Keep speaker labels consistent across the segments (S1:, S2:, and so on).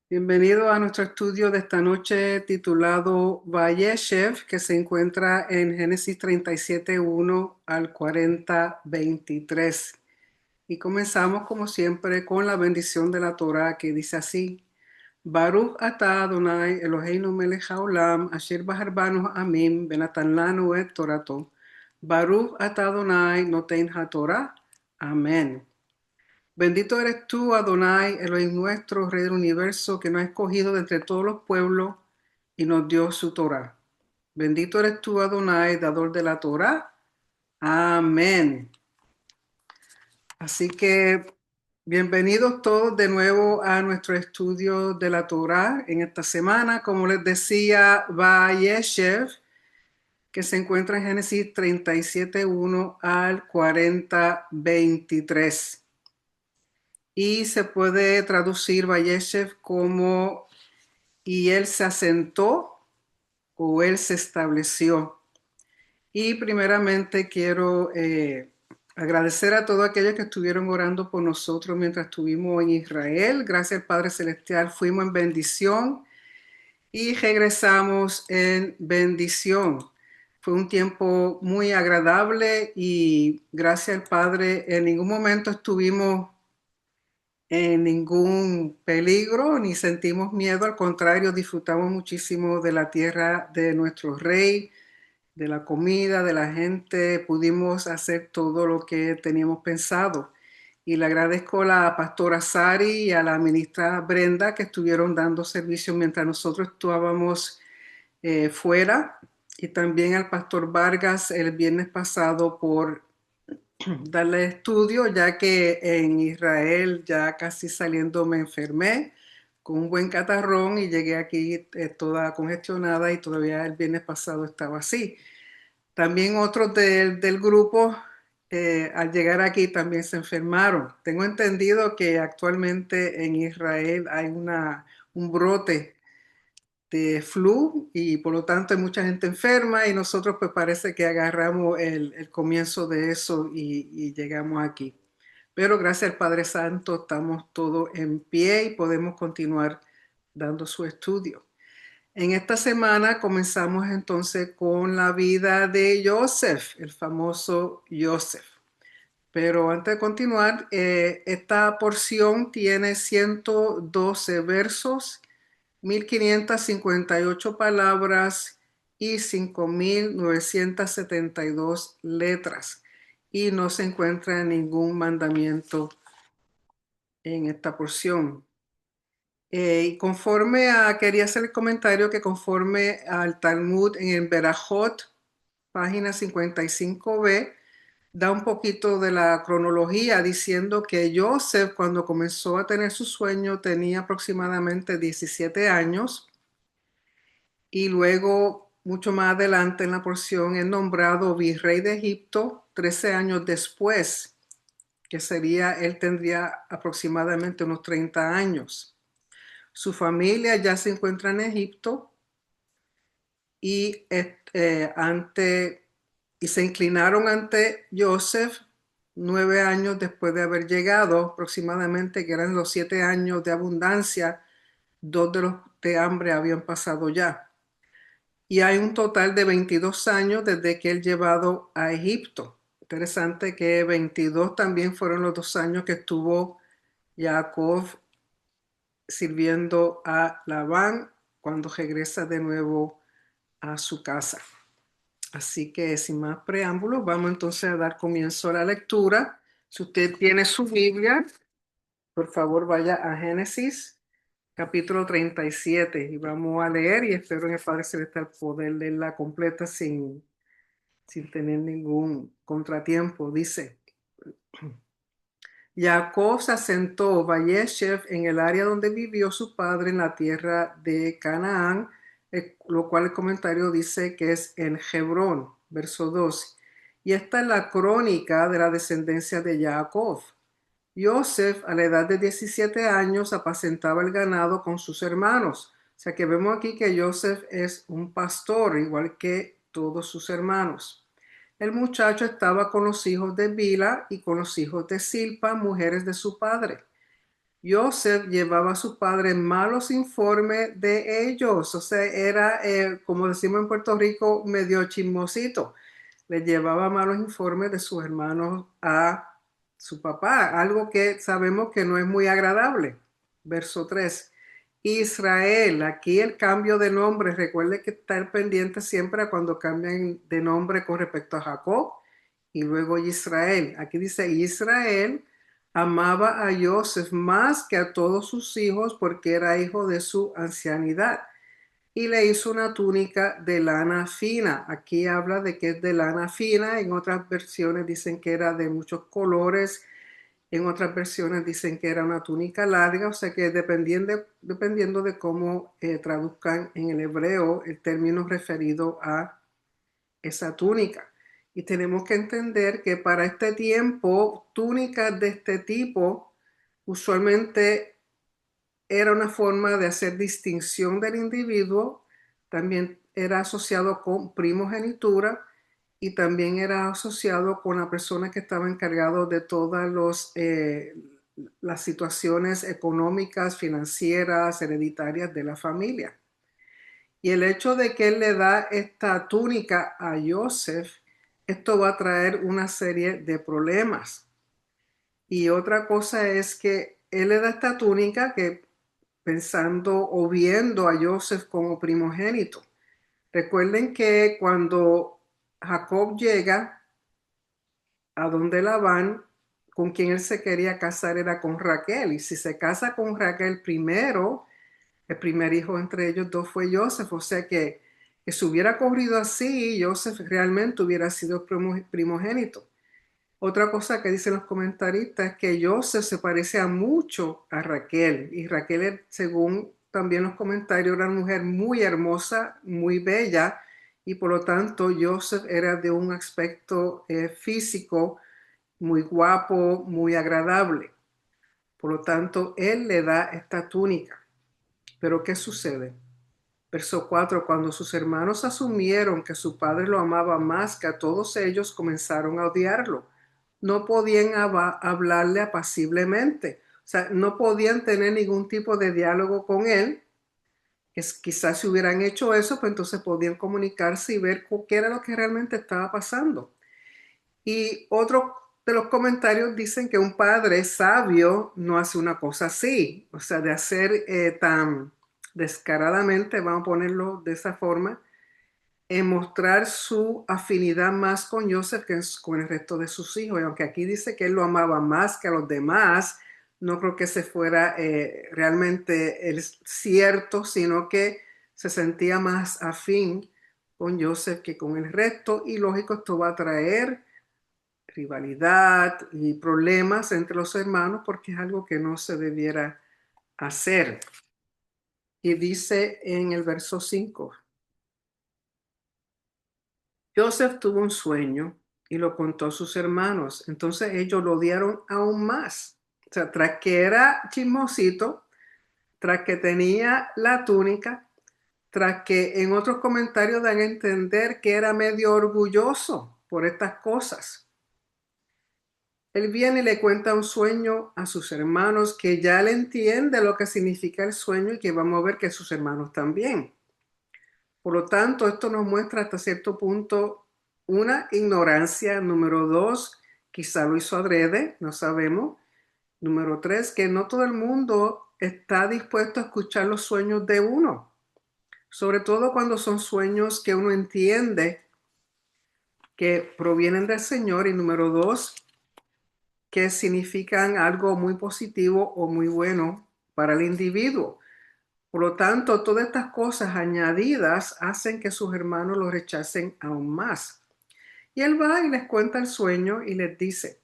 S1: Bienvenido a nuestro estudio de esta noche titulado Vayeshev, que se encuentra en Génesis 37:1 al 40:23. Y comenzamos como siempre con la bendición de la Torá que dice así: Baruch atah Adonai Eloheinu melech haolam asher bahar banu amim benatan lanu et torato. Baruch atah Adonai noten haTorah. Amén. Bendito eres tú, Adonai, Elohim nuestro, Rey del universo, que nos ha escogido de entre todos los pueblos y nos dio su Torah. Bendito eres tú, Adonai, dador de la Torah. Amén. Así que bienvenidos todos de nuevo a nuestro estudio de la Torah en esta semana. Como les decía, Vayeshev, que se encuentra en Génesis 37:1 al 40:23. Y se puede traducir Vayeshev como y él se asentó o él se estableció. Y primeramente quiero agradecer a todos aquellos que estuvieron orando por nosotros mientras estuvimos en Israel. Gracias al Padre Celestial, fuimos en bendición y regresamos en bendición. Fue un tiempo muy agradable y gracias al Padre en ningún momento estuvimos en ningún peligro ni sentimos miedo, al contrario, disfrutamos muchísimo de la tierra de nuestro rey, de la comida, de la gente, pudimos hacer todo lo que teníamos pensado. Y le agradezco a la pastora Sari y a la ministra Brenda que estuvieron dando servicio mientras nosotros estábamos fuera, y también al pastor Vargas el viernes pasado por darle estudio, ya que en Israel ya casi saliendo me enfermé con un buen catarrón y llegué aquí toda congestionada y todavía el viernes pasado estaba así. También otros del grupo al llegar aquí también se enfermaron. Tengo entendido que actualmente en Israel hay un brote de flu y por lo tanto hay mucha gente enferma y nosotros pues parece que agarramos el comienzo de eso y llegamos aquí. Pero gracias al Padre Santo estamos todos en pie y podemos continuar dando su estudio. En esta semana comenzamos entonces con la vida de Joseph, el famoso Joseph. Pero antes de continuar, esta porción tiene 112 versos, 1558 palabras y 5972 letras. Y no se encuentra ningún mandamiento en esta porción. Quería hacer el comentario que conforme al Talmud en el Berajot, página 55b, da un poquito de la cronología diciendo que Joseph cuando comenzó a tener su sueño tenía aproximadamente 17 años y luego mucho más adelante en la porción es nombrado virrey de Egipto 13 años después, que sería, él tendría aproximadamente unos 30 años. Su familia ya se encuentra en Egipto y, y se inclinaron ante Joseph 9 años después de haber llegado, aproximadamente, que eran los 7 años de abundancia, 2 de los de hambre habían pasado ya. Y hay un total de 22 años desde que él llevado a Egipto. Interesante que 22 también fueron los 2 años que estuvo Jacob sirviendo a Labán cuando regresa de nuevo a su casa. Así que sin más preámbulos, vamos entonces a dar comienzo a la lectura. Si usted tiene su Biblia, por favor vaya a Génesis capítulo 37 y vamos a leer y espero en el Padre Celestial poder leerla completa sin tener ningún contratiempo. Dice: Jacob se asentó Vayeshev en el área donde vivió su padre en la tierra de Canaán, lo cual el comentario dice que es en Hebrón, verso 12. Y esta es la crónica de la descendencia de Jacob. Joseph, a la edad de 17 años, apacentaba el ganado con sus hermanos. O sea que vemos aquí que Joseph es un pastor, igual que todos sus hermanos. El muchacho estaba con los hijos de Bila y con los hijos de Silpa, mujeres de su padre. Joseph llevaba a su padre malos informes de ellos, o sea, era, como decimos en Puerto Rico, medio chismosito. Le llevaba malos informes de sus hermanos a su papá, algo que sabemos que no es muy agradable. Verso 3. Israel, aquí el cambio de nombre, recuerde que estar pendiente siempre a cuando cambian de nombre con respecto a Jacob y luego Israel. Aquí dice Israel amaba a Joseph más que a todos sus hijos porque era hijo de su ancianidad y le hizo una túnica de lana fina. Aquí habla de que es de lana fina, en otras versiones dicen que era de muchos colores, en otras versiones dicen que era una túnica larga, o sea que dependiendo de cómo traduzcan en el hebreo el término referido a esa túnica. Y tenemos que entender que para este tiempo, túnicas de este tipo usualmente era una forma de hacer distinción del individuo, también era asociado con primogenitura y también era asociado con la persona que estaba encargado de todas las situaciones económicas, financieras, hereditarias de la familia. Y el hecho de que él le da esta túnica a Joseph, esto va a traer una serie de problemas. Y otra cosa es que él le da esta túnica que pensando o viendo a Joseph como primogénito. Recuerden que cuando Jacob llega a donde Labán, con quien él se quería casar era con Raquel. Y si se casa con Raquel primero, el primer hijo entre ellos dos fue Joseph. O sea que si hubiera corrido así, Joseph realmente hubiera sido primogénito. Otra cosa que dicen los comentaristas es que Joseph se parece a mucho a Raquel y Raquel, según también los comentarios, era una mujer muy hermosa, muy bella y por lo tanto Joseph era de un aspecto físico muy guapo, muy agradable. Por lo tanto, él le da esta túnica. Pero ¿qué sucede? Verso 4, cuando sus hermanos asumieron que su padre lo amaba más que a todos ellos, comenzaron a odiarlo. No podían hablarle apaciblemente, o sea, no podían tener ningún tipo de diálogo con él. Quizás si hubieran hecho eso, pues entonces podían comunicarse y ver qué era lo que realmente estaba pasando. Y otro de los comentarios dicen que un padre sabio no hace una cosa así, o sea, de hacer tan descaradamente, vamos a ponerlo de esa forma, en mostrar su afinidad más con Joseph que con el resto de sus hijos. Y aunque aquí dice que él lo amaba más que a los demás, no creo que se fuera realmente el cierto, sino que se sentía más afín con Joseph que con el resto. Y lógico, esto va a traer rivalidad y problemas entre los hermanos porque es algo que no se debiera hacer. Y dice en el verso 5. Joseph tuvo un sueño y lo contó a sus hermanos. Entonces ellos lo odiaron aún más. O sea, tras que era chismosito, tras que tenía la túnica, tras que en otros comentarios dan a entender que era medio orgulloso por estas cosas. Él viene y le cuenta un sueño a sus hermanos que ya le entiende lo que significa el sueño y que vamos a ver que sus hermanos también. Por lo tanto, esto nos muestra hasta cierto punto una ignorancia. Número dos, quizá lo hizo adrede, no sabemos. Número tres, que no todo el mundo está dispuesto a escuchar los sueños de uno, sobre todo cuando son sueños que uno entiende que provienen del Señor. Y número dos, que significan algo muy positivo o muy bueno para el individuo. Por lo tanto, todas estas cosas añadidas hacen que sus hermanos lo rechacen aún más. Y él va y les cuenta el sueño y les dice,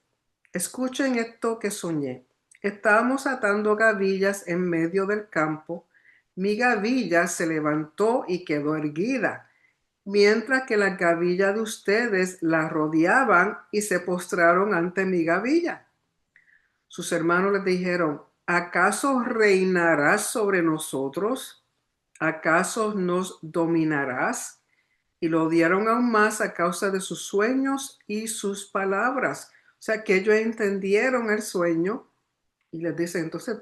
S1: escuchen esto que soñé. Estábamos atando gavillas en medio del campo. Mi gavilla se levantó y quedó erguida, mientras que las gavillas de ustedes la rodeaban y se postraron ante mi gavilla. Sus hermanos les dijeron, ¿acaso reinarás sobre nosotros? ¿Acaso nos dominarás? Y lo odiaron aún más a causa de sus sueños y sus palabras. O sea que ellos entendieron el sueño y les dicen, entonces,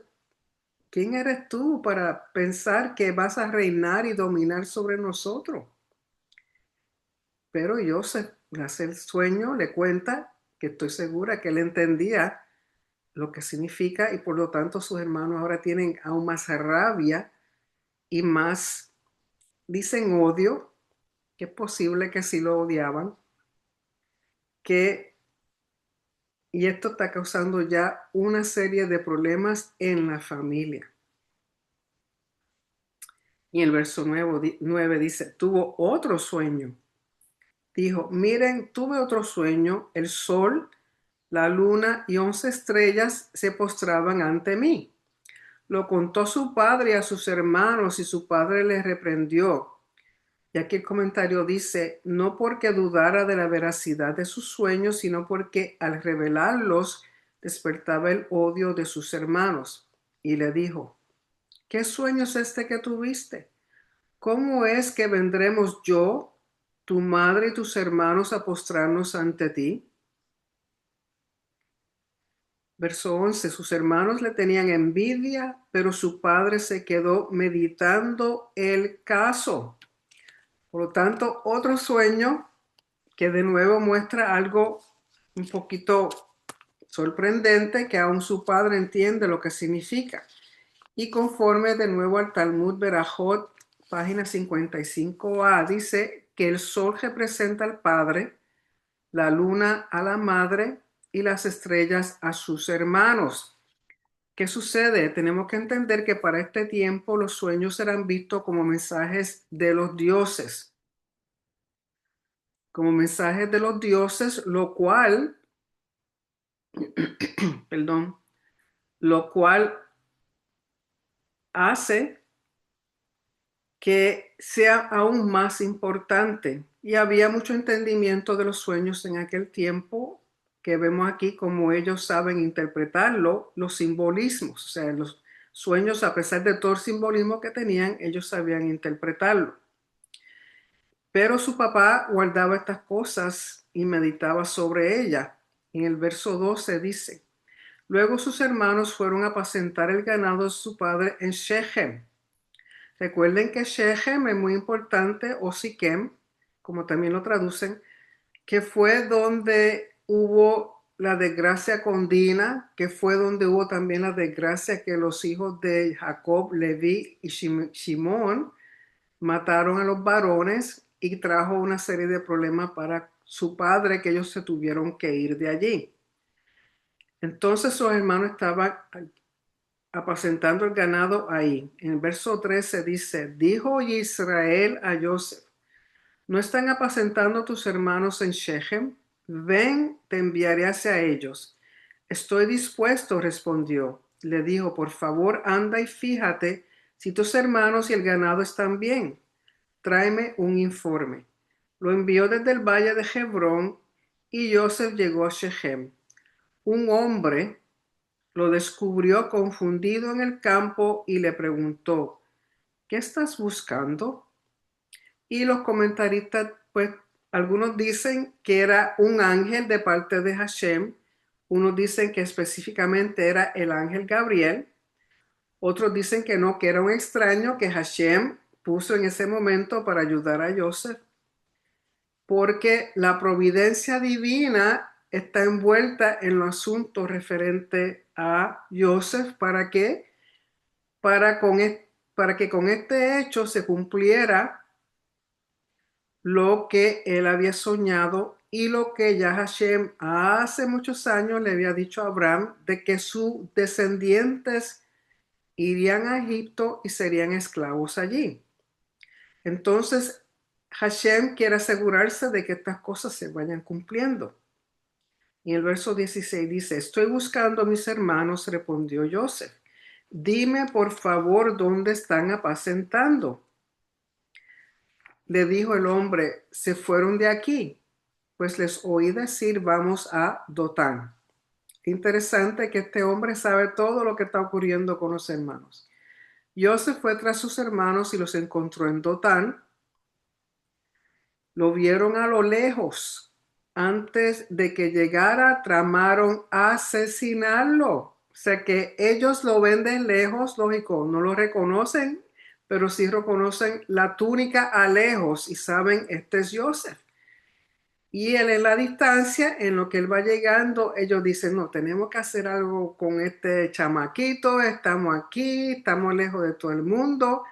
S1: ¿quién eres tú para pensar que vas a reinar y dominar sobre nosotros? Pero Joseph le hace el sueño, le cuenta que estoy segura que él entendía lo que significa y por lo tanto sus hermanos ahora tienen aún más rabia y más, dicen odio, que es posible que sí lo odiaban, que, y esto está causando ya una serie de problemas en la familia. Y el verso 9 dice, tuvo otro sueño. Dijo, miren, tuve otro sueño, el sol, la luna y 11 estrellas se postraban ante mí. Lo contó su padre a sus hermanos y su padre les reprendió. Y aquí el comentario dice, no porque dudara de la veracidad de sus sueños, sino porque al revelarlos despertaba el odio de sus hermanos. Y le dijo, ¿qué sueño es este que tuviste? ¿Cómo es que vendremos yo, tu madre y tus hermanos a postrarnos ante ti? Verso 11, sus hermanos le tenían envidia, pero su padre se quedó meditando el caso. Por lo tanto, otro sueño que de nuevo muestra algo un poquito sorprendente, que aún su padre entiende lo que significa. Y conforme de nuevo al Talmud Berajot, página 55a, dice que el sol representa al padre, la luna a la madre y las estrellas a sus hermanos. ¿Qué sucede? Tenemos que entender que para este tiempo los sueños serán vistos como mensajes de los dioses, lo cual, perdón, lo cual hace que sea aún más importante. Y había mucho entendimiento de los sueños en aquel tiempo, que vemos aquí como ellos saben interpretarlo, los simbolismos, o sea, los sueños, a pesar de todo el simbolismo que tenían, ellos sabían interpretarlo. Pero su papá guardaba estas cosas y meditaba sobre ellas. En el verso 12 dice, luego sus hermanos fueron a apacentar el ganado de su padre en Shechem. Recuerden que Shechem es muy importante, o Siquem, como también lo traducen, que fue donde hubo la desgracia con Dina, que fue donde hubo también la desgracia que los hijos de Jacob, Leví y Shimón mataron a los varones y trajo una serie de problemas para su padre, que ellos se tuvieron que ir de allí. Entonces sus hermanos estaban apacentando el ganado ahí. En el verso 13 dice, dijo Israel a Joseph, ¿no están apacentando tus hermanos en Shechem? Ven, te enviaré hacia ellos. Estoy dispuesto, respondió. Le dijo, por favor, anda y fíjate si tus hermanos y el ganado están bien. Tráeme un informe. Lo envió desde el valle de Hebrón y Joseph llegó a Shechem. Un hombre lo descubrió confundido en el campo y le preguntó, ¿qué estás buscando? Y los comentaristas, pues, algunos dicen que era un ángel de parte de Hashem, unos dicen que específicamente era el ángel Gabriel, otros dicen que no, que era un extraño que Hashem puso en ese momento para ayudar a Joseph, porque la providencia divina está envuelta en los asuntos referentes a Joseph. ¿Para qué? Para que con este hecho se cumpliera lo que él había soñado y lo que ya Hashem hace muchos años le había dicho a Abraham, de que sus descendientes irían a Egipto y serían esclavos allí. Entonces, Hashem quiere asegurarse de que estas cosas se vayan cumpliendo. Y el verso 16 dice, estoy buscando a mis hermanos, respondió Joseph. Dime por favor dónde están apacentando. Le dijo el hombre, se fueron de aquí, pues les oí decir, vamos a Dotán. Interesante que este hombre sabe todo lo que está ocurriendo con los hermanos. Joseph fue tras sus hermanos y los encontró en Dotán. Lo vieron a lo lejos. Antes de que llegara, tramaron asesinarlo. O sea que ellos lo ven de lejos, lógico, no lo reconocen, pero sí reconocen la túnica a lejos y saben, este es Joseph. Y él en la distancia, en lo que él va llegando, ellos dicen, no, tenemos que hacer algo con este chamaquito, estamos aquí, estamos lejos de todo el mundo.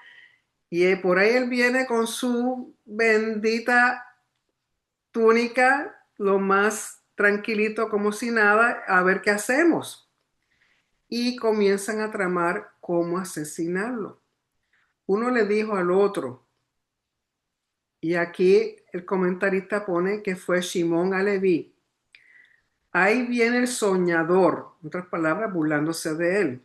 S1: Y por ahí él viene con su bendita túnica, lo más tranquilito como si nada, a ver qué hacemos. Y comienzan a tramar cómo asesinarlo. Uno le dijo al otro, y aquí el comentarista pone que fue Shimón Aleví. Ahí viene el soñador, en otras palabras, burlándose de él.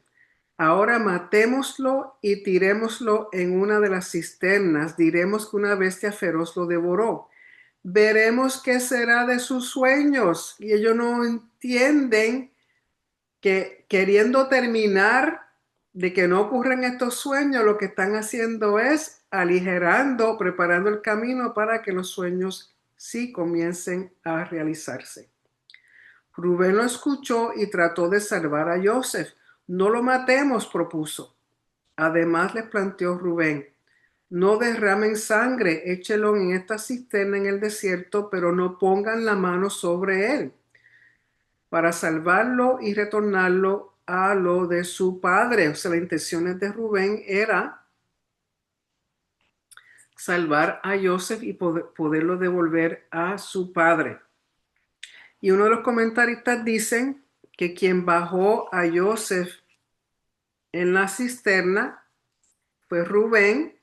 S1: Ahora matémoslo y tirémoslo en una de las cisternas. Diremos que una bestia feroz lo devoró. Veremos qué será de sus sueños. Y ellos no entienden que queriendo terminar de que no ocurran estos sueños, lo que están haciendo es aligerando, preparando el camino para que los sueños sí comiencen a realizarse. Rubén lo escuchó y trató de salvar a Joseph. No lo matemos, propuso. Además les planteó Rubén, no derramen sangre, échelo en esta cisterna en el desierto, pero no pongan la mano sobre él para salvarlo y retornarlo a lo de su padre. O sea, las intenciones de Rubén era salvar a Joseph y poderlo devolver a su padre. Y uno de los comentaristas dicen que quien bajó a Joseph en la cisterna fue Rubén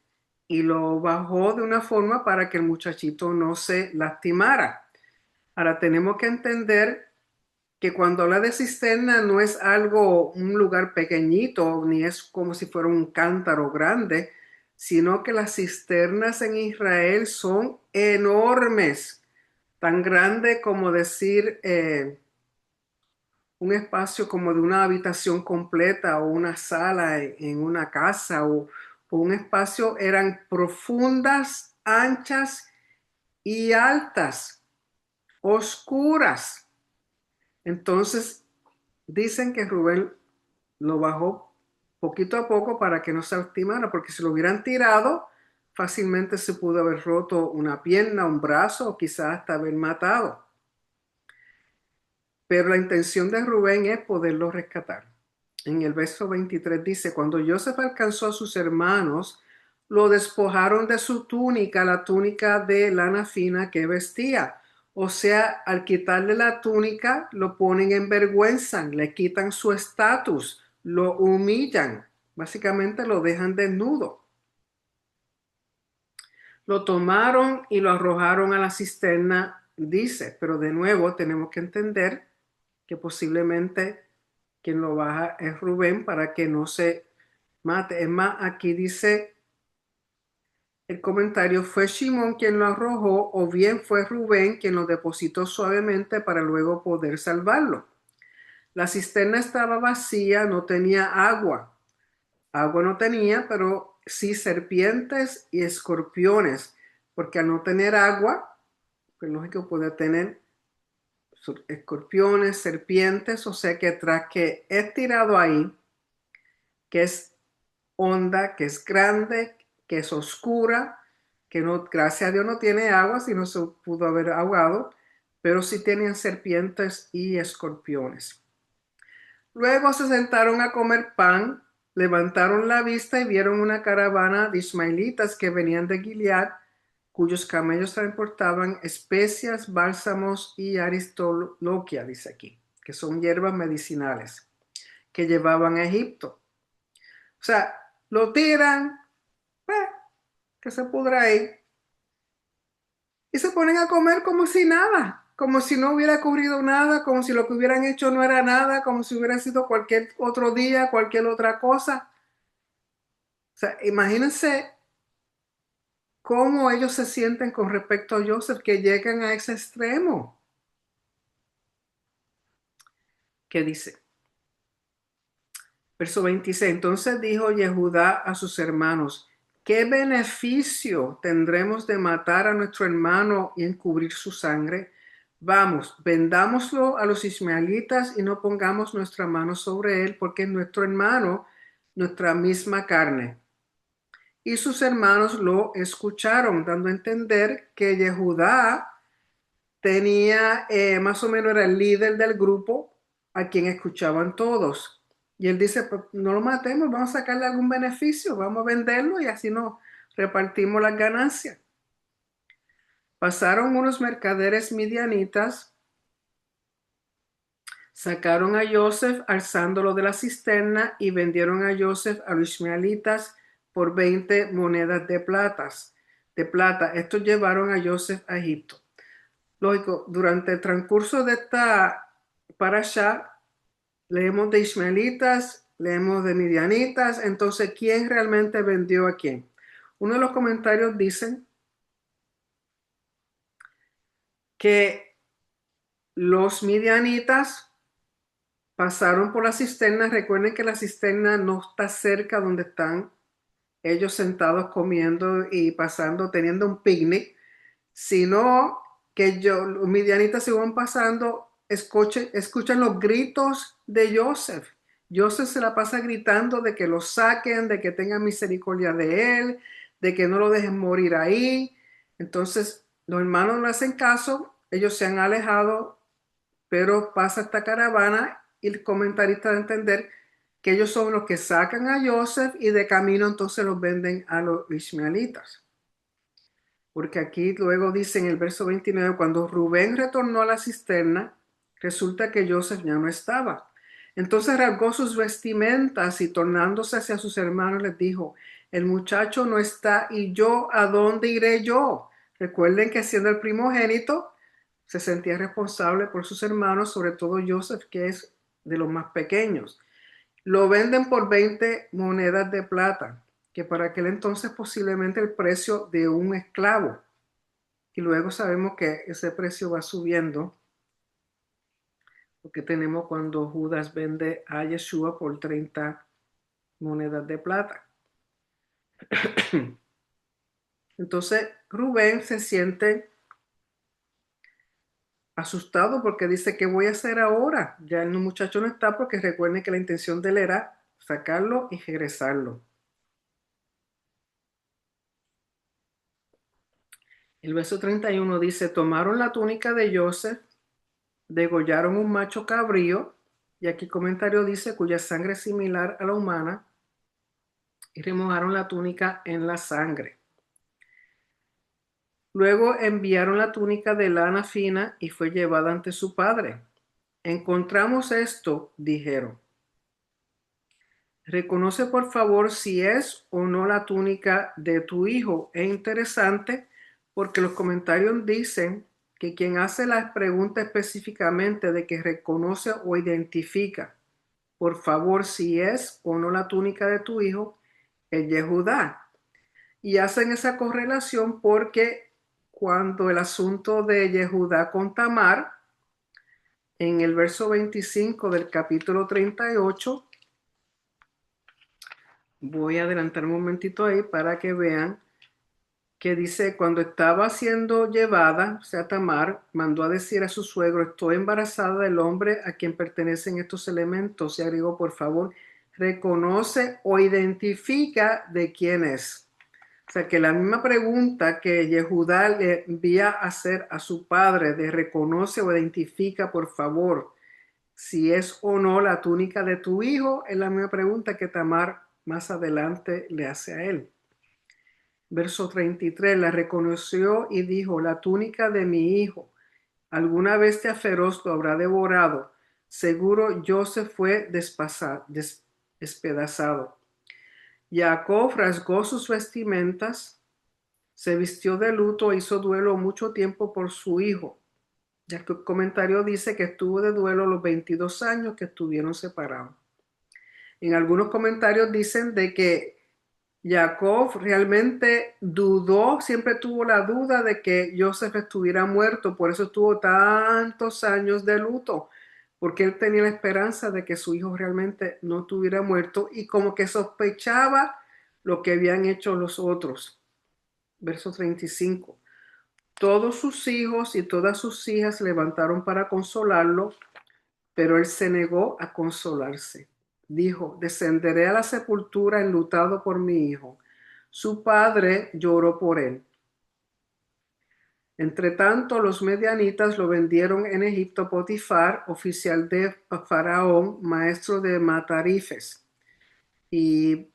S1: y lo bajó de una forma para que el muchachito no se lastimara. Ahora tenemos que entender que cuando habla de cisterna no es algo, un lugar pequeñito, ni es como si fuera un cántaro grande, sino que las cisternas en Israel son enormes, tan grande como decir un espacio como de una habitación completa o una sala en una casa o un espacio, eran profundas, anchas y altas, oscuras. Entonces dicen que Rubén lo bajó poquito a poco para que no se lastimara, porque si lo hubieran tirado, fácilmente se pudo haber roto una pierna, un brazo o quizás hasta haber matado. Pero la intención de Rubén es poderlo rescatar. En el verso 23 dice, cuando Joseph alcanzó a sus hermanos, lo despojaron de su túnica, la túnica de lana fina que vestía. O sea, al quitarle la túnica, lo ponen en vergüenza, le quitan su estatus, lo humillan, básicamente lo dejan desnudo. Lo tomaron y lo arrojaron a la cisterna, dice, pero de nuevo tenemos que entender que posiblemente quien lo baja es Rubén para que no se mate. Es más, aquí dice el comentario, fue Shimón quien lo arrojó o bien fue Rubén quien lo depositó suavemente para luego poder salvarlo. La cisterna estaba vacía, no tenía agua. Agua no tenía, pero sí serpientes y escorpiones, porque al no tener agua, pues lógico puede tener escorpiones, serpientes, o sea que tras que es tirado ahí, que es honda, que es grande, que es oscura, que no, gracias a Dios no tiene agua, si no se pudo haber ahogado, pero sí tenían serpientes y escorpiones. Luego se sentaron a comer pan, levantaron la vista y vieron una caravana de ismaelitas que venían de Gilead, cuyos camellos transportaban especias, bálsamos y aristoloquia, dice aquí, que son hierbas medicinales que llevaban a Egipto. O sea, lo tiran, eh, que se pudra ahí, y se ponen a comer como si nada, como si no hubiera ocurrido nada, como si lo que hubieran hecho no era nada, como si hubiera sido cualquier otro día, cualquier otra cosa. O sea, imagínense cómo ellos se sienten con respecto a Joseph, que llegan a ese extremo. ¿Qué dice? Verso 26. Entonces dijo Yehudá a sus hermanos, ¿qué beneficio tendremos de matar a nuestro hermano y encubrir su sangre? Vamos, vendámoslo a los ismaelitas y no pongamos nuestra mano sobre él, porque es nuestro hermano, nuestra misma carne. Y sus hermanos lo escucharon, dando a entender que Yehudá tenía, más o menos era el líder del grupo a quien escuchaban todos. Y él dice, pues, no lo matemos, vamos a sacarle algún beneficio, vamos a venderlo y así nos repartimos las ganancias. Pasaron unos mercaderes midianitas, sacaron a Joseph alzándolo de la cisterna y vendieron a Joseph a los ismaelitas por 20 monedas de plata. Estos llevaron a Joseph a Egipto. Lógico, durante el transcurso de esta parashá, leemos de ismaelitas, leemos de midianitas, entonces, ¿quién realmente vendió a quién? Uno de los comentarios dicen que los midianitas pasaron por la cisterna. Recuerden que la cisterna no está cerca donde están ellos sentados comiendo y pasando, teniendo un picnic, sino que los midianitas se van pasando, escuchan los gritos de Joseph. Joseph se la pasa gritando de que lo saquen, de que tengan misericordia de él, de que no lo dejen morir ahí. Entonces, los hermanos no hacen caso, ellos se han alejado, pero pasa esta caravana y el comentarista da a entender que ellos son los que sacan a Joseph y de camino entonces los venden a los ismaelitas. Porque aquí luego dice en el verso 29, cuando Rubén retornó a la cisterna, resulta que Joseph ya no estaba. Entonces rasgó sus vestimentas y tornándose hacia sus hermanos les dijo, el muchacho no está y yo, ¿a dónde iré yo? Recuerden que siendo el primogénito, se sentía responsable por sus hermanos, sobre todo Joseph, que es de los más pequeños. Lo venden por 20 monedas de plata, que para aquel entonces posiblemente el precio de un esclavo. Y luego sabemos que ese precio va subiendo, porque tenemos cuando Judas vende a Yeshua por 30 monedas de plata. Entonces Rubén se siente asustado porque dice, ¿qué voy a hacer ahora? Ya el muchacho no está, porque recuerden que la intención de él era sacarlo y regresarlo. El verso 31 dice, tomaron la túnica de Joseph, degollaron un macho cabrío, y aquí el comentario dice, cuya sangre es similar a la humana, y remojaron la túnica en la sangre. Luego enviaron la túnica de lana fina y fue llevada ante su padre. Encontramos esto, dijeron. Reconoce por favor si es o no la túnica de tu hijo. Es interesante porque los comentarios dicen que quien hace la pregunta específicamente de que reconoce o identifica, por favor, si es o no la túnica de tu hijo, es Yehudá. Y hacen esa correlación porque cuando el asunto de Yehudá con Tamar, en el verso 25 del capítulo 38, voy a adelantar un momentito ahí para que vean que dice, cuando estaba siendo llevada, o sea, Tamar mandó a decir a su suegro, estoy embarazada del hombre a quien pertenecen estos elementos. Y agregó, por favor, reconoce o identifica de quién es. O sea, que la misma pregunta que Yehudá le envía a hacer a su padre de reconoce o identifica, por favor, si es o no la túnica de tu hijo, es la misma pregunta que Tamar más adelante le hace a él. Verso 33, la reconoció y dijo, la túnica de mi hijo, alguna bestia feroz lo habrá devorado, seguro Joseph fue despedazado. Jacob rasgó sus vestimentas, se vistió de luto e hizo duelo mucho tiempo por su hijo. Ya que el comentario dice que estuvo de duelo los 22 años que estuvieron separados. En algunos comentarios dicen de que Jacob realmente dudó, siempre tuvo la duda de que Joseph estuviera muerto, por eso tuvo tantos años de luto, porque él tenía la esperanza de que su hijo realmente no estuviera muerto y como que sospechaba lo que habían hecho los otros. Verso 35. Todos sus hijos y todas sus hijas se levantaron para consolarlo, pero él se negó a consolarse. Dijo: descenderé a la sepultura enlutado por mi hijo. Su padre lloró por él. Entre tanto, los medianitas lo vendieron en Egipto a Potifar, oficial de Faraón, maestro de matarifes. Y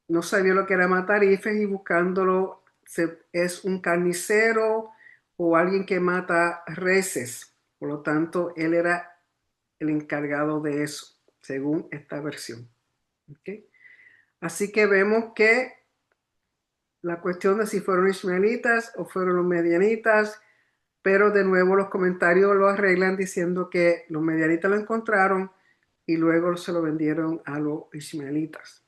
S1: no sabía lo que era matarifes, y buscándolo es un carnicero o alguien que mata reses. Por lo tanto, él era el encargado de eso, según esta versión. ¿Okay? Así que vemos que la cuestión de si fueron ismaelitas o fueron los medianitas, pero de nuevo los comentarios lo arreglan diciendo que los medianitas lo encontraron y luego se lo vendieron a los ismaelitas.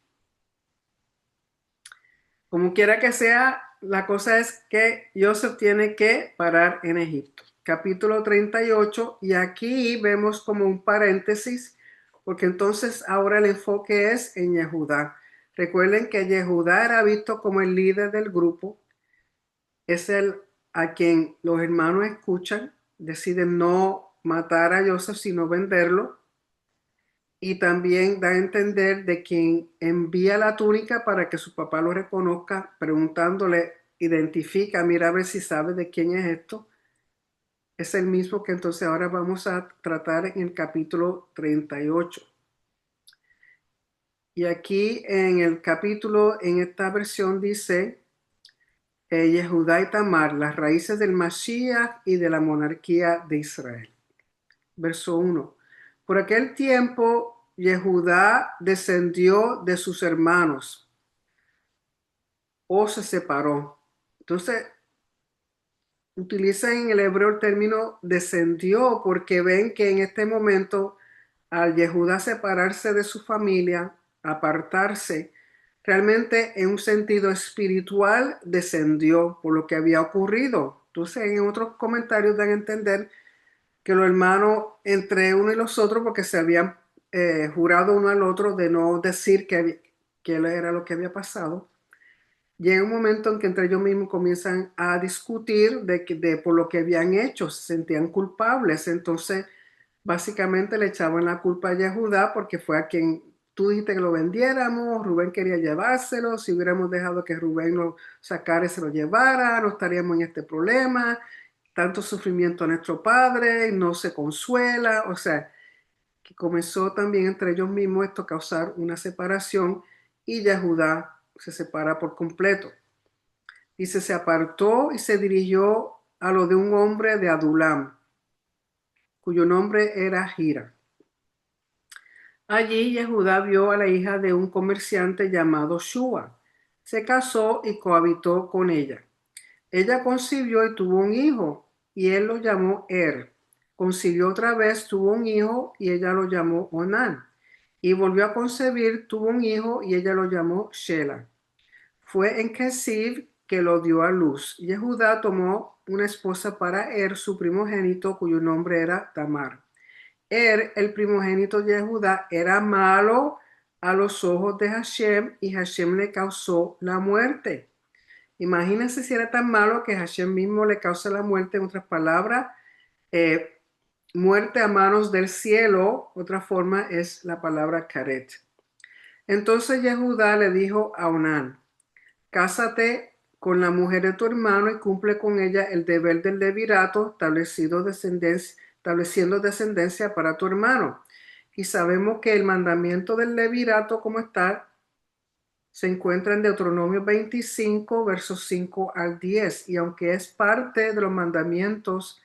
S1: Como quiera que sea, la cosa es que Joseph tiene que parar en Egipto. Capítulo 38, y aquí vemos como un paréntesis, porque entonces ahora el enfoque es en Yehudá. Recuerden que Yehudá era visto como el líder del grupo, es el a quien los hermanos escuchan, deciden no matar a Joseph, sino venderlo, y también da a entender de quien envía la túnica para que su papá lo reconozca, preguntándole, identifica, mira a ver si sabe de quién es esto. Es el mismo que entonces ahora vamos a tratar en el capítulo 38. Y aquí en el capítulo, en esta versión dice, Yehudá y Tamar, las raíces del Mashiach y de la monarquía de Israel. Verso 1. Por aquel tiempo, Yehudá descendió de sus hermanos o se separó. Entonces, utilizan en el hebreo el término descendió porque ven que en este momento, al Yehudá separarse de su familia, apartarse, realmente en un sentido espiritual descendió por lo que había ocurrido. Entonces, en otros comentarios dan a entender que los hermanos, entre uno y los otros, porque se habían jurado uno al otro de no decir que era lo que había pasado, llega un momento en que entre ellos mismos comienzan a discutir por lo que habían hecho, se sentían culpables. Entonces básicamente le echaban la culpa a Yehudá porque fue a quien tú dijiste que lo vendiéramos, Rubén quería llevárselo, si hubiéramos dejado que Rubén lo sacara y se lo llevara, no estaríamos en este problema, tanto sufrimiento a nuestro padre, no se consuela, o sea, que comenzó también entre ellos mismos esto a causar una separación, y Yehudá se separa por completo. Dice, se apartó y se dirigió a lo de un hombre de Adulam, cuyo nombre era Gira. Allí Yehudá vio a la hija de un comerciante llamado Shua. Se casó y cohabitó con ella. Ella concibió y tuvo un hijo, y él lo llamó Er. Concibió otra vez, tuvo un hijo, y ella lo llamó Onán. Y volvió a concebir, tuvo un hijo, y ella lo llamó Shela. Fue en Kesib que lo dio a luz. Yehudá tomó una esposa para Er, su primogénito, cuyo nombre era Tamar. El primogénito de Judá, era malo a los ojos de Hashem, y Hashem le causó la muerte. Imagínense si era tan malo que Hashem mismo le causa la muerte, en otras palabras, eh, muerte a manos del cielo. Otra forma es la palabra karet. Entonces Yehudá le dijo a Onán, cásate con la mujer de tu hermano y cumple con ella el deber del levirato, estableciendo descendencia para tu hermano. Y sabemos que el mandamiento del levirato, como está, se encuentra en Deuteronomio 25, versos 5 al 10. Y aunque es parte de los mandamientos,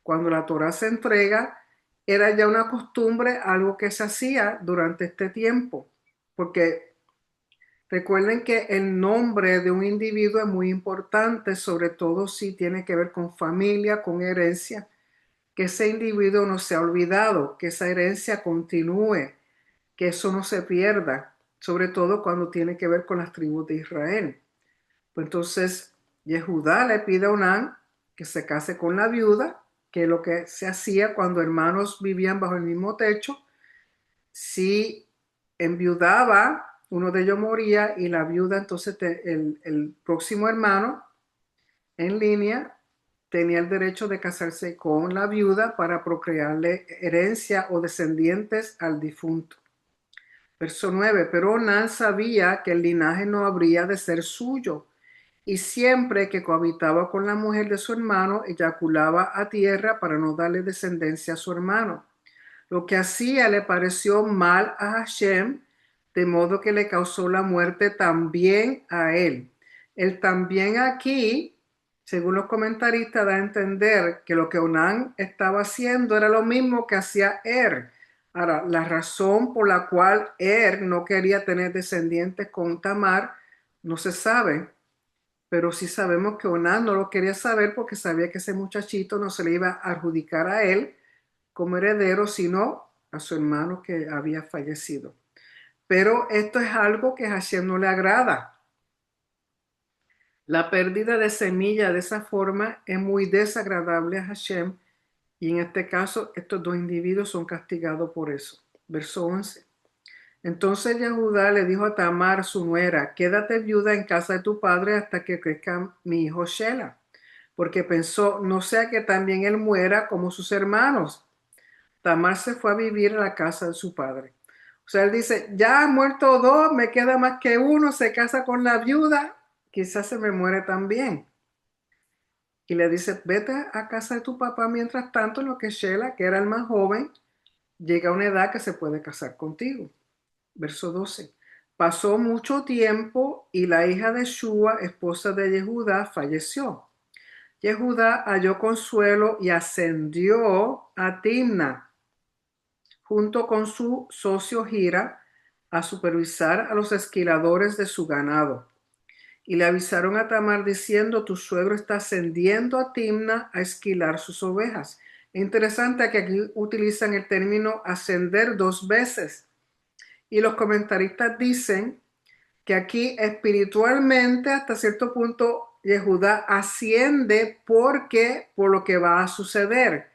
S1: cuando la Torá se entrega, era ya una costumbre, algo que se hacía durante este tiempo. Porque recuerden que el nombre de un individuo es muy importante, sobre todo si tiene que ver con familia, con herencia, que ese individuo no se ha olvidado, que esa herencia continúe, que eso no se pierda, sobre todo cuando tiene que ver con las tribus de Israel. Pues entonces, Yehudá le pide a Onán que se case con la viuda, que es lo que se hacía cuando hermanos vivían bajo el mismo techo. Si enviudaba, uno de ellos moría, y la viuda, entonces el próximo hermano en línea tenía el derecho de casarse con la viuda para procrearle herencia o descendientes al difunto. Verso 9. Pero Onán sabía que el linaje no habría de ser suyo, y siempre que cohabitaba con la mujer de su hermano, eyaculaba a tierra para no darle descendencia a su hermano. Lo que hacía le pareció mal a Hashem, de modo que le causó la muerte también a él. El también aquí, según los comentaristas, da a entender que lo que Onán estaba haciendo era lo mismo que hacía Ahora, la razón por la cual no quería tener descendientes con Tamar no se sabe, pero sí sabemos que Onán no lo quería saber porque sabía que ese muchachito no se le iba a adjudicar a él como heredero, sino a su hermano que había fallecido. Pero esto es algo que a Hashem no le agrada. La pérdida de semilla de esa forma es muy desagradable a Hashem, y en este caso estos dos individuos son castigados por eso. Verso 11. Entonces Yehudá le dijo a Tamar, su nuera: quédate viuda en casa de tu padre hasta que crezca mi hijo Shela, porque pensó, no sea que también él muera como sus hermanos. Tamar se fue a vivir a la casa de su padre. O sea, él dice, ya han muerto dos, me queda más que uno, se casa con la viuda, quizás se me muere también. Y le dice, vete a casa de tu papá mientras tanto, en lo que Shela, que era el más joven, llega a una edad que se puede casar contigo. Verso 12. Pasó mucho tiempo y la hija de Shua, esposa de Yehudá, falleció. Yehudá halló consuelo y ascendió a Timna, junto con su socio Gira, a supervisar a los esquiladores de su ganado. Y le avisaron a Tamar diciendo, tu suegro está ascendiendo a Timna a esquilar sus ovejas. Es interesante que aquí utilizan el término ascender dos veces. Y los comentaristas dicen que aquí espiritualmente hasta cierto punto Yehudá asciende porque por lo que va a suceder,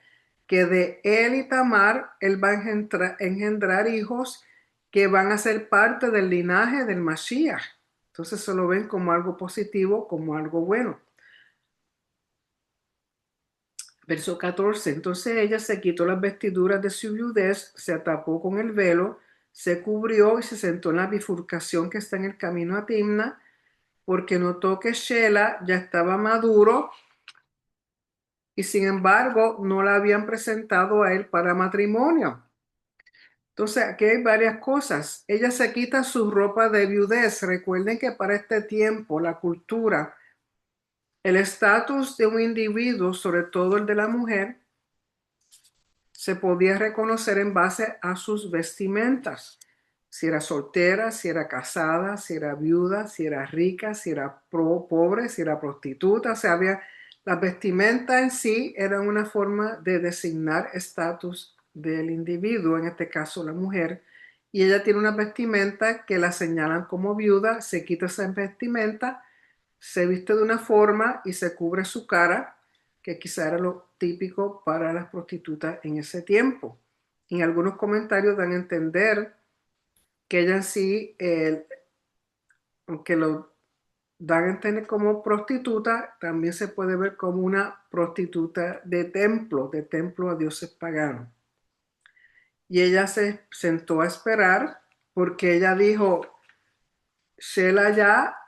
S1: que de él y Tamar él va a engendrar hijos que van a ser parte del linaje del Mashiach. Entonces se lo ven como algo positivo, como algo bueno. Verso 14. Entonces ella se quitó las vestiduras de su viudez, se atapó con el velo, se cubrió y se sentó en la bifurcación que está en el camino a Timna, porque notó que Shela ya estaba maduro y sin embargo no la habían presentado a él para matrimonio. Entonces aquí hay varias cosas. Ella se quita su ropa de viudez. Recuerden que para este tiempo la cultura, el estatus de un individuo, sobre todo el de la mujer, se podía reconocer en base a sus vestimentas. Si era soltera, si era casada, si era viuda, si era rica, si era pobre, si era prostituta. O sea, las vestimentas en sí eran una forma de designar estatus del individuo, en este caso la mujer. Y ella tiene una vestimenta que la señalan como viuda, se quita esa vestimenta, se viste de una forma y se cubre su cara, que quizá era lo típico para las prostitutas en ese tiempo. En algunos comentarios dan a entender que ella en sí, aunque lo dan a entender como prostituta, también se puede ver como una prostituta de templo a dioses paganos. Y ella se sentó a esperar porque ella dijo, Shela ya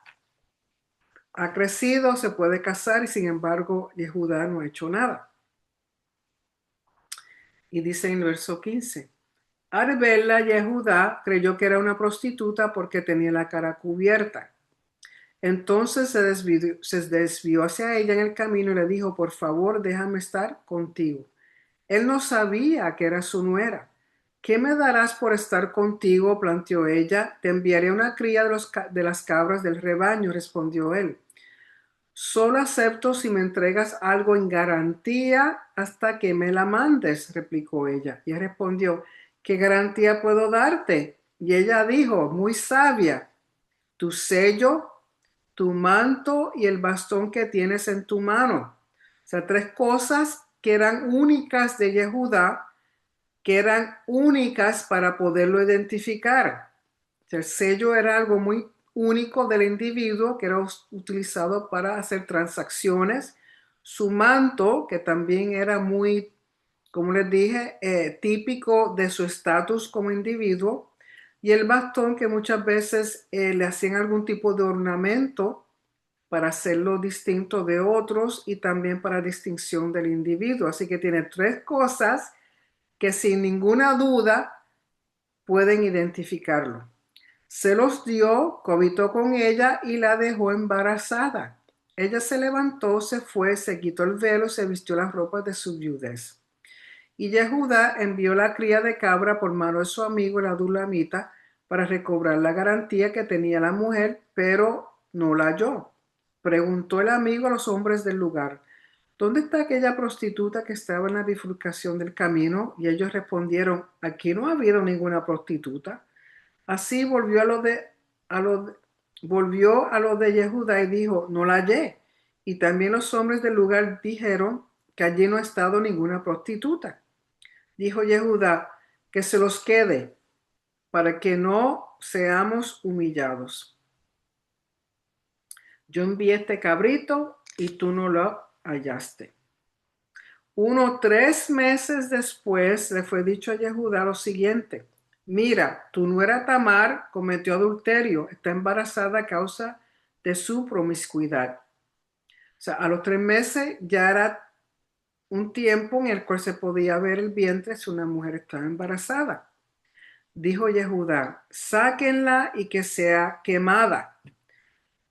S1: ha crecido, se puede casar, y sin embargo Yehudá no ha hecho nada. Y dice en el verso 15, al verla Yehudá creyó que era una prostituta porque tenía la cara cubierta. Entonces se desvió hacia ella en el camino y le dijo, por favor, déjame estar contigo. Él no sabía que era su nuera. ¿Qué me darás por estar contigo?, planteó ella. Te enviaré una cría de las cabras del rebaño, respondió él. Solo acepto si me entregas algo en garantía hasta que me la mandes, replicó ella. Y él respondió, ¿qué garantía puedo darte? Y ella dijo, muy sabia, tu sello, tu manto y el bastón que tienes en tu mano. O sea, tres cosas que eran únicas de Yehudá, que eran únicas para poderlo identificar. O sea, el sello era algo muy único del individuo que era utilizado para hacer transacciones. su manto, que también era muy, como les dije, típico de su estatus como individuo, y el bastón que muchas veces le hacían algún tipo de ornamento para hacerlo distinto de otros y también para distinción del individuo. Así que tiene tres cosas que sin ninguna duda pueden identificarlo. Se los dio, cohabitó con ella y la dejó embarazada. Ella se levantó, se fue, se quitó el velo, se vistió las ropas de su viudez. Y Yehudá envió la cría de cabra por mano de su amigo el adulamita para recobrar la garantía que tenía la mujer, pero no la halló. Preguntó el amigo a los hombres del lugar: ¿dónde está aquella prostituta que estaba en la bifurcación del camino? Y ellos respondieron: aquí no ha habido ninguna prostituta. Así a lo de- volvió a lo de Yehudá y dijo: no la hallé. Y también los hombres del lugar dijeron que allí no ha estado ninguna prostituta. Dijo Yehudá: que se los quede para que no seamos humillados. Yo envié este cabrito y tú no lo hallaste. 3 meses después le fue dicho a Yehudá lo siguiente: mira, tu nuera Tamar cometió adulterio, está embarazada a causa de su promiscuidad. O sea, a los 3 meses ya era un tiempo en el cual se podía ver el vientre si una mujer estaba embarazada. Dijo Yehudá: sáquenla y que sea quemada.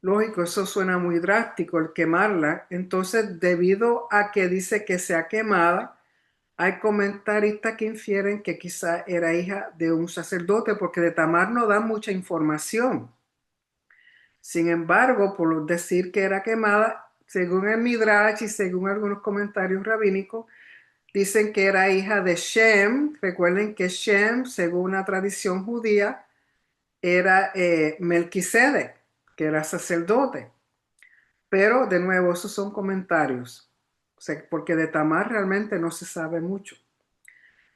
S1: Lógico, eso suena muy drástico, el quemarla. Entonces, debido a que dice que sea quemada, hay comentaristas que infieren que quizá era hija de un sacerdote, porque de Tamar no da mucha información. Sin embargo, por decir que era quemada, según el Midrash y según algunos comentarios rabínicos, dicen que era hija de Shem. Recuerden que Shem, según una tradición judía, era Melquisedec, que era sacerdote. Pero de nuevo, esos son comentarios, o sea, porque de Tamar realmente no se sabe mucho.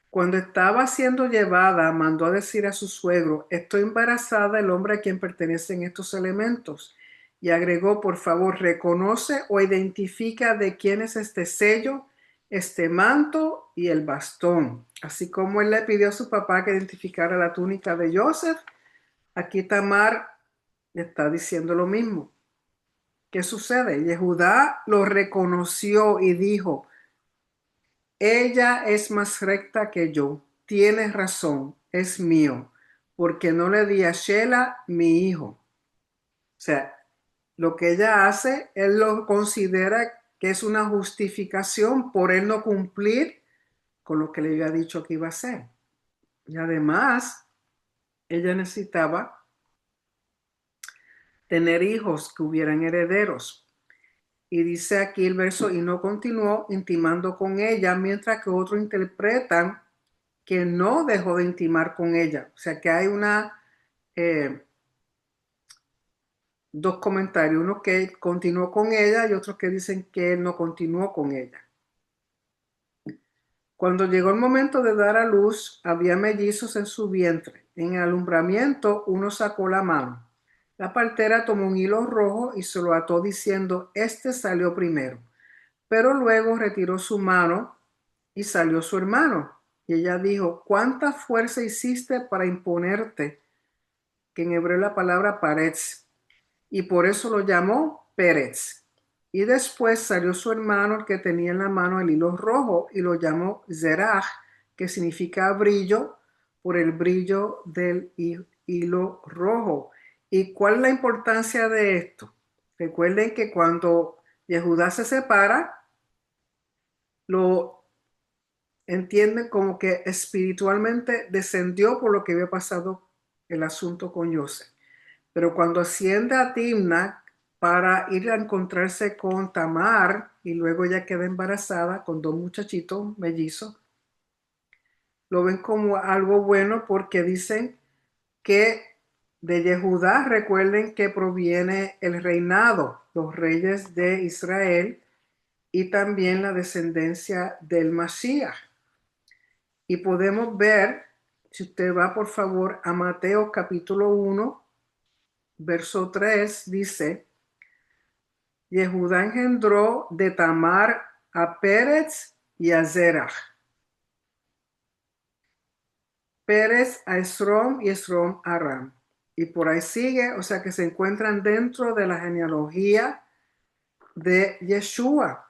S1: Cuando estaba siendo llevada, mandó a decir a su suegro: estoy embarazada el hombre a quien pertenecen estos elementos. Y agregó: por favor, reconoce o identifica de quién es este sello, este manto y el bastón. Así como él le pidió a su papá que identificara la túnica de Joseph, aquí Tamar le está diciendo lo mismo. ¿Qué sucede? Yehudá lo reconoció y dijo: ella es más recta que yo, tienes razón, es mío, porque no le di a Shelah mi hijo. O sea, lo que ella hace, él lo considera que es una justificación por él no cumplir con lo que le había dicho que iba a hacer. Y además, ella necesitaba tener hijos que hubieran herederos. Y dice aquí el verso: y no continuó intimando con ella, mientras que otros interpretan que no dejó de intimar con ella. O sea que hay eh, dos comentarios, uno que continuó con ella y otros que dicen que él no continuó con ella. Cuando llegó el momento de dar a luz, había mellizos en su vientre. En el alumbramiento, uno sacó la mano. La partera tomó un hilo rojo y se lo ató diciendo: este salió primero. Pero luego retiró su mano y salió su hermano. Y ella dijo: ¿cuánta fuerza hiciste para imponerte? Que en hebreo la palabra paretz, y por eso lo llamó Pérez. Y después salió su hermano, el que tenía en la mano el hilo rojo, y lo llamó Zerach, que significa brillo, por el brillo del hilo rojo. ¿Y cuál es la importancia de esto? Recuerden que cuando Yehudá se separa, lo entienden como que espiritualmente descendió por lo que había pasado el asunto con Joseph. Pero cuando asciende a Timna para ir a encontrarse con Tamar y luego ella queda embarazada con dos muchachitos mellizos, lo ven como algo bueno porque dicen que de Yehudá, recuerden que proviene el reinado, los reyes de Israel y también la descendencia del Mashiach. Y podemos ver, si usted va por favor a Mateo capítulo 1, verso 3, dice: Yehudá engendró de Tamar a Pérez y a Zerah. Pérez a Esrom y Esrom a Ram. Y por ahí sigue, o sea que se encuentran dentro de la genealogía de Yeshua,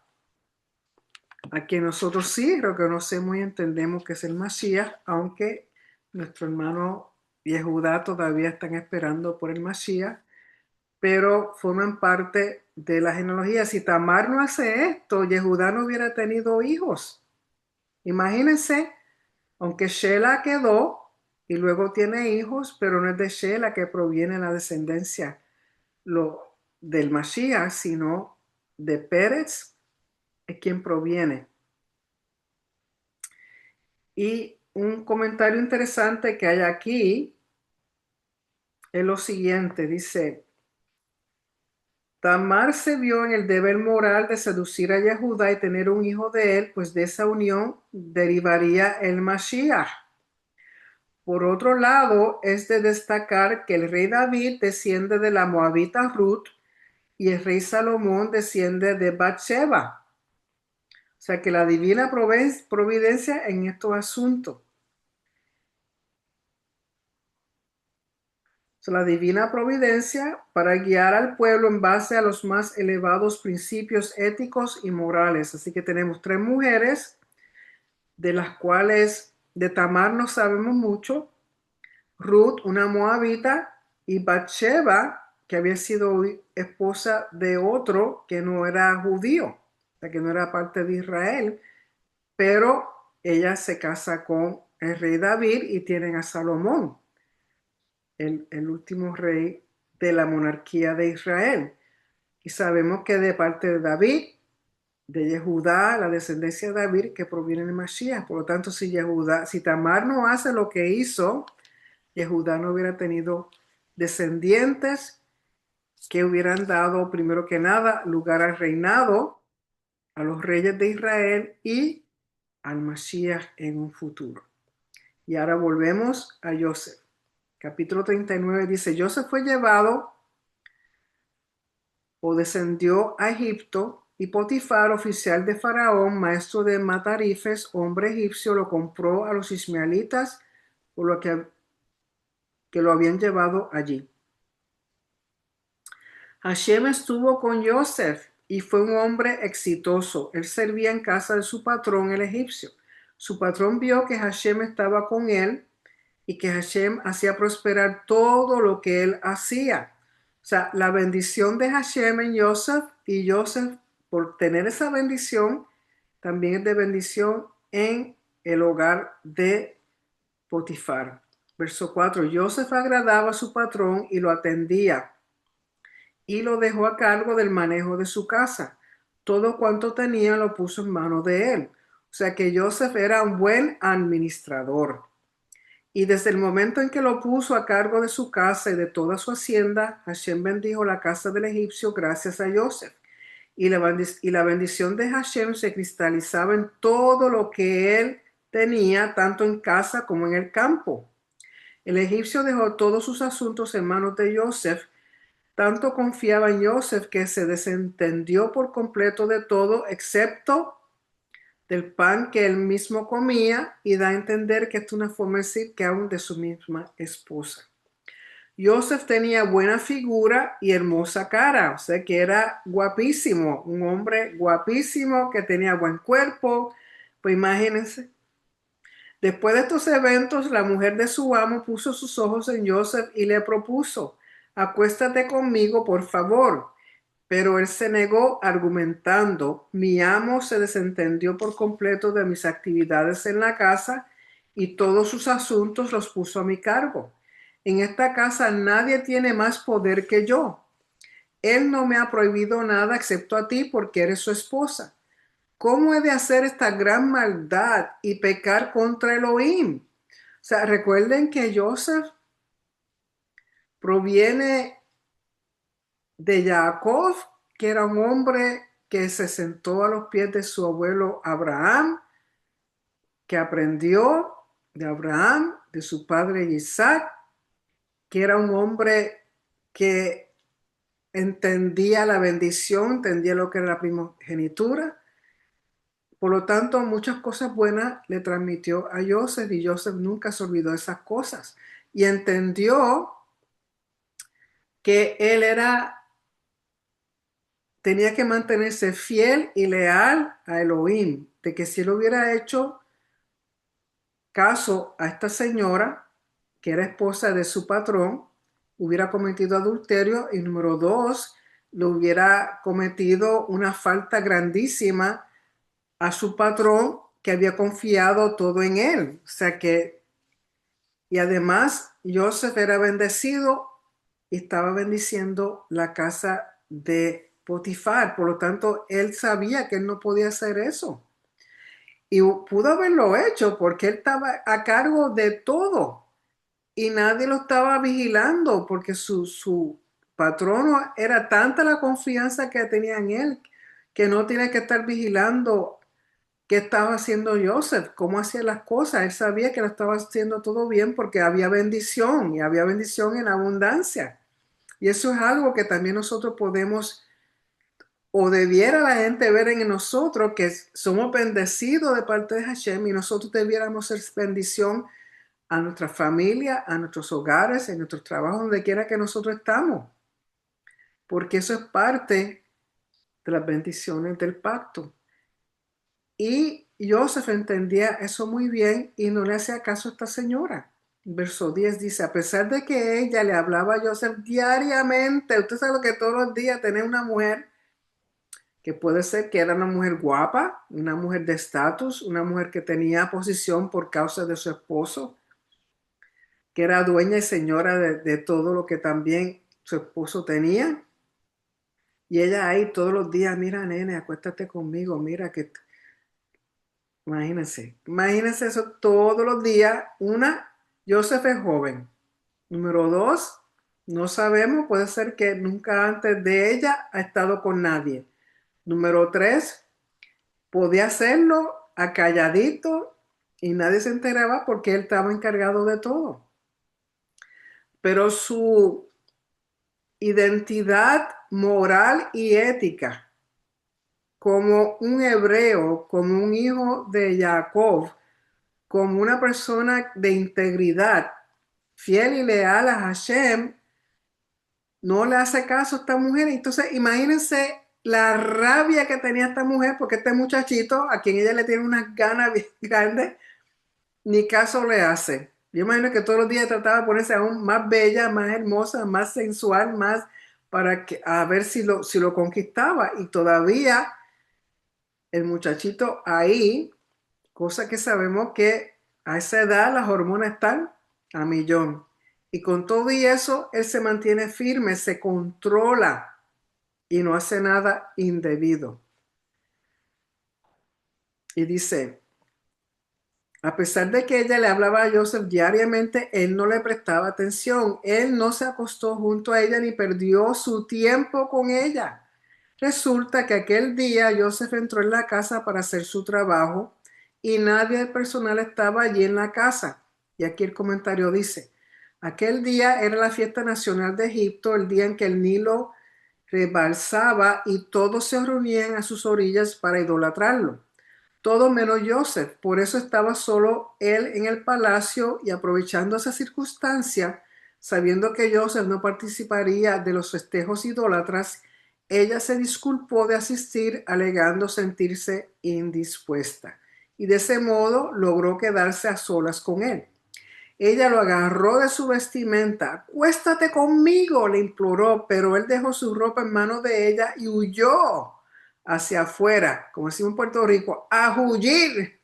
S1: a quien nosotros sí reconocemos y entendemos que es el Mashiach, aunque nuestro hermano Yehudá todavía están esperando por el Mashiach, pero forman parte de la genealogía. Si Tamar no hace esto, Yehudá no hubiera tenido hijos. Imagínense, aunque Shelah quedó y luego tiene hijos, pero no es de Shelah que proviene la descendencia del Mashiach, sino de Pérez, es quien proviene. Y un comentario interesante que hay aquí es lo siguiente, dice, Tamar se vio en el deber moral de seducir a Yehudá y tener un hijo de él, pues de esa unión derivaría el Mashiach. Por otro lado, es de destacar que el rey David desciende de la moabita Ruth y el rey Salomón desciende de Bathsheba. O sea que la divina providencia en estos asuntos. O sea, la divina providencia para guiar al pueblo en base a los más elevados principios éticos y morales. Así que tenemos tres mujeres, de las cuales de Tamar no sabemos mucho, Ruth, una moabita, y Bathsheba, que había sido esposa de otro que no era judío, o sea, que no era parte de Israel, pero ella se casa con el rey David y tienen a Salomón, el último rey de la monarquía de Israel. Y sabemos que de parte de David, de Yehudá, la descendencia de David, que proviene de Mashiach. Por lo tanto, si Tamar no hace lo que hizo, Yehudá no hubiera tenido descendientes que hubieran dado, primero que nada, lugar al reinado, a los reyes de Israel y al Mashiach en un futuro. Y ahora volvemos a Joseph. Capítulo 39 dice, Joseph fue llevado o descendió a Egipto y Potifar, oficial de Faraón, maestro de Matarifes, hombre egipcio, lo compró a los ismaelitas por lo que lo habían llevado allí. Hashem estuvo con Joseph y fue un hombre exitoso. Él servía en casa de su patrón, el egipcio. Su patrón vio que Hashem estaba con él y que Hashem hacía prosperar todo lo que él hacía. O sea, la bendición de Hashem en Joseph, y Joseph, por tener esa bendición, también es de bendición en el hogar de Potifar. Verso 4. Joseph agradaba a su patrón y lo atendía y lo dejó a cargo del manejo de su casa. Todo cuanto tenía lo puso en manos de él. O sea que Joseph era un buen administrador. Y desde el momento en que lo puso a cargo de su casa y de toda su hacienda, Hashem bendijo la casa del egipcio gracias a Joseph. Y la bendición de Hashem se cristalizaba en todo lo que él tenía, tanto en casa como en el campo. El egipcio dejó todos sus asuntos en manos de Joseph. Tanto confiaba en Joseph que se desentendió por completo de todo, excepto del pan que él mismo comía, y da a entender que es una forma de decir que aún de su misma esposa. Joseph tenía buena figura y hermosa cara, o sea que era guapísimo, un hombre guapísimo que tenía buen cuerpo. Pues imagínense. Después de estos eventos, la mujer de su amo puso sus ojos en Joseph y le propuso, acuéstate conmigo, por favor. Pero él se negó argumentando, mi amo se desentendió por completo de mis actividades en la casa y todos sus asuntos los puso a mi cargo. En esta casa nadie tiene más poder que yo. Él no me ha prohibido nada excepto a ti porque eres su esposa. ¿Cómo he de hacer esta gran maldad y pecar contra Elohim? O sea, recuerden que Joseph proviene de Jacob, que era un hombre que se sentó a los pies de su abuelo Abraham, que aprendió de Abraham, de su padre Isaac, que era un hombre que entendía la bendición, entendía lo que era la primogenitura. Por lo tanto, muchas cosas buenas le transmitió a Joseph y Joseph nunca se olvidó de esas cosas. Y entendió que él tenía que mantenerse fiel y leal a Elohim, de que si él hubiera hecho caso a esta señora, que era esposa de su patrón, hubiera cometido adulterio y número dos, le hubiera cometido una falta grandísima a su patrón que había confiado todo en él. O sea que, y además Joseph era bendecido y estaba bendiciendo la casa de Potifar. Por lo tanto, él sabía que él no podía hacer eso. Y pudo haberlo hecho porque él estaba a cargo de todo y nadie lo estaba vigilando porque su patrono era tanta la confianza que tenía en él que no tiene que estar vigilando qué estaba haciendo Joseph, cómo hacía las cosas. Él sabía que lo estaba haciendo todo bien porque había bendición y había bendición en abundancia. Y eso es algo que también nosotros podemos o debiera la gente ver en nosotros que somos bendecidos de parte de Hashem y nosotros debiéramos ser bendición a nuestra familia, a nuestros hogares, en nuestros trabajos, donde quiera que nosotros estamos, porque eso es parte de las bendiciones del pacto. Y Joseph entendía eso muy bien y no le hacía caso a esta señora. Verso 10 dice, a pesar de que ella le hablaba a Joseph diariamente, usted sabe lo que todos los días tener una mujer que puede ser que era una mujer guapa, una mujer de estatus, una mujer que tenía posición por causa de su esposo, que era dueña y señora de todo lo que también su esposo tenía. Y ella ahí todos los días, mira, nene, acuéstate conmigo, mira que, imagínense eso todos los días. Una, Joseph es joven. Número dos, no sabemos, puede ser que nunca antes de ella ha estado con nadie. Número tres, podía hacerlo acalladito y nadie se enteraba porque él estaba encargado de todo. Pero su identidad moral y ética como un hebreo, como un hijo de Jacob, como una persona de integridad, fiel y leal a Hashem, no le hace caso a esta mujer. Entonces, imagínense la rabia que tenía esta mujer, porque este muchachito, a quien ella le tiene unas ganas bien grandes, ni caso le hace. Yo imagino que todos los días trataba de ponerse aún más bella, más hermosa, más sensual, más para que, a ver si lo conquistaba. Y todavía el muchachito ahí, cosa que sabemos que a esa edad las hormonas están a millón. Y con todo y eso, él se mantiene firme, se controla y no hace nada indebido. Y dice, a pesar de que ella le hablaba a Joseph diariamente, él no le prestaba atención. Él no se acostó junto a ella ni perdió su tiempo con ella. Resulta que aquel día Joseph entró en la casa para hacer su trabajo y nadie del personal estaba allí en la casa. Y aquí el comentario dice, aquel día era la fiesta nacional de Egipto, el día en que el Nilo rebalsaba y todos se reunían a sus orillas para idolatrarlo. Todo menos Joseph. Por eso estaba solo él en el palacio y aprovechando esa circunstancia, sabiendo que Joseph no participaría de los festejos idólatras, ella se disculpó de asistir alegando sentirse indispuesta y de ese modo logró quedarse a solas con él. Ella lo agarró de su vestimenta. Acuéstate conmigo, le imploró, pero él dejó su ropa en manos de ella y huyó hacia afuera, como decimos en Puerto Rico, a huir.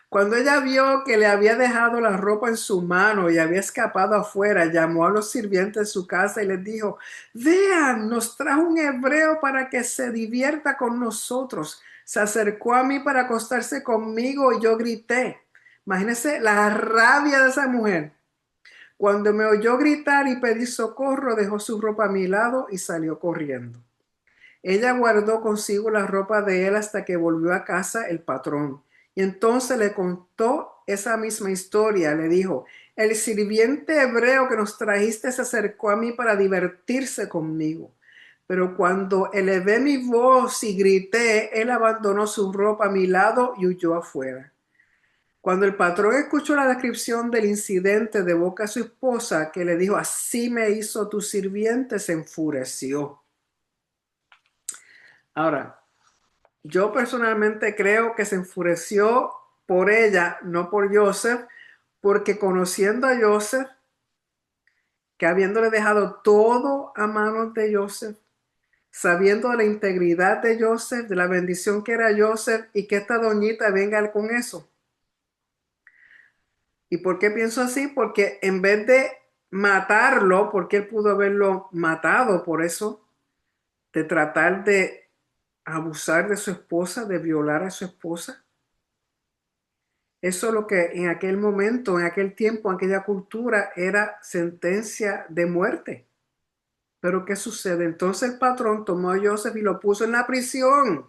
S1: Cuando ella vio que le había dejado la ropa en su mano y había escapado afuera, llamó a los sirvientes de su casa y les dijo, vean, nos trajo un hebreo para que se divierta con nosotros. Se acercó a mí para acostarse conmigo y yo grité. Imagínense la rabia de esa mujer. Cuando me oyó gritar y pedir socorro, dejó su ropa a mi lado y salió corriendo. Ella guardó consigo la ropa de él hasta que volvió a casa el patrón. Y entonces le contó esa misma historia. Le dijo, el sirviente hebreo que nos trajiste se acercó a mí para divertirse conmigo. Pero cuando elevé mi voz y grité, él abandonó su ropa a mi lado y huyó afuera. Cuando el patrón escuchó la descripción del incidente de boca de su esposa, que le dijo, así me hizo tu sirviente, se enfureció. Ahora, yo personalmente creo que se enfureció por ella, no por Joseph, porque conociendo a Joseph, que habiéndole dejado todo a manos de Joseph, sabiendo de la integridad de Joseph, de la bendición que era Joseph, y que esta doñita venga con eso. ¿Y por qué pienso así? Porque en vez de matarlo, porque él pudo haberlo matado por eso, de tratar de abusar de su esposa, de violar a su esposa. Eso es lo que en aquel momento, en aquel tiempo, en aquella cultura, era sentencia de muerte. Pero ¿qué sucede? Entonces el patrón tomó a Joseph y lo puso en la prisión,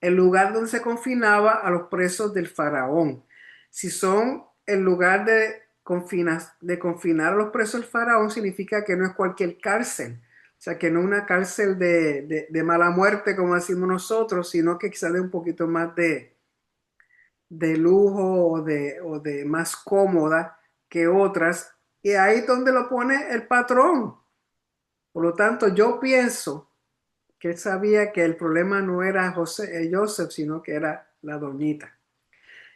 S1: el lugar donde se confinaba a los presos del faraón. Si son el lugar de confinar a los presos del faraón, significa que no es cualquier cárcel. O sea, que no es una cárcel de mala muerte, como decimos nosotros, sino que quizás de un poquito más de lujo o de más cómoda que otras. Y ahí es donde lo pone el patrón. Por lo tanto, yo pienso que él sabía que el problema no era Joseph, sino que era la doñita.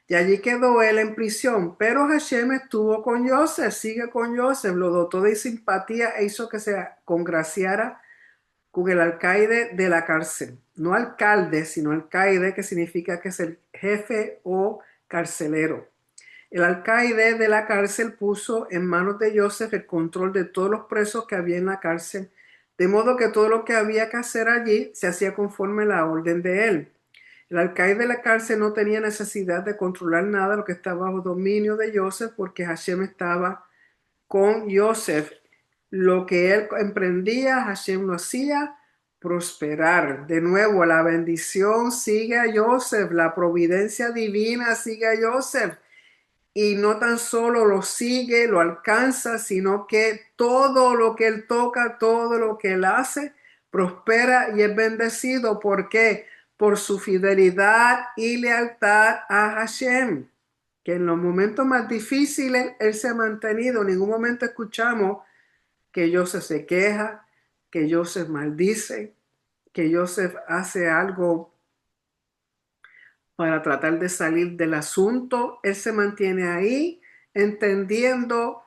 S1: Y allí quedó él en prisión, pero Hashem estuvo con Joseph, sigue con Joseph, lo dotó de simpatía e hizo que se congraciara con el alcaide de la cárcel. No alcalde, sino alcaide, que significa que es el jefe o carcelero. El alcaide de la cárcel puso en manos de Joseph el control de todos los presos que había en la cárcel, de modo que todo lo que había que hacer allí se hacía conforme a la orden de él. El alcaide de la cárcel no tenía necesidad de controlar nada de lo que estaba bajo dominio de Joseph, porque Hashem estaba con Joseph. Lo que él emprendía, Hashem lo hacía prosperar. De nuevo, la bendición sigue a Joseph, la providencia divina sigue a Joseph. Y no tan solo lo sigue, lo alcanza, sino que todo lo que él toca, todo lo que él hace, prospera y es bendecido. ¿Por qué? Por su fidelidad y lealtad a Hashem, que en los momentos más difíciles él se ha mantenido. En ningún momento escuchamos que Joseph se queja, que Joseph maldice, que Joseph hace algo para tratar de salir del asunto. Él se mantiene ahí entendiendo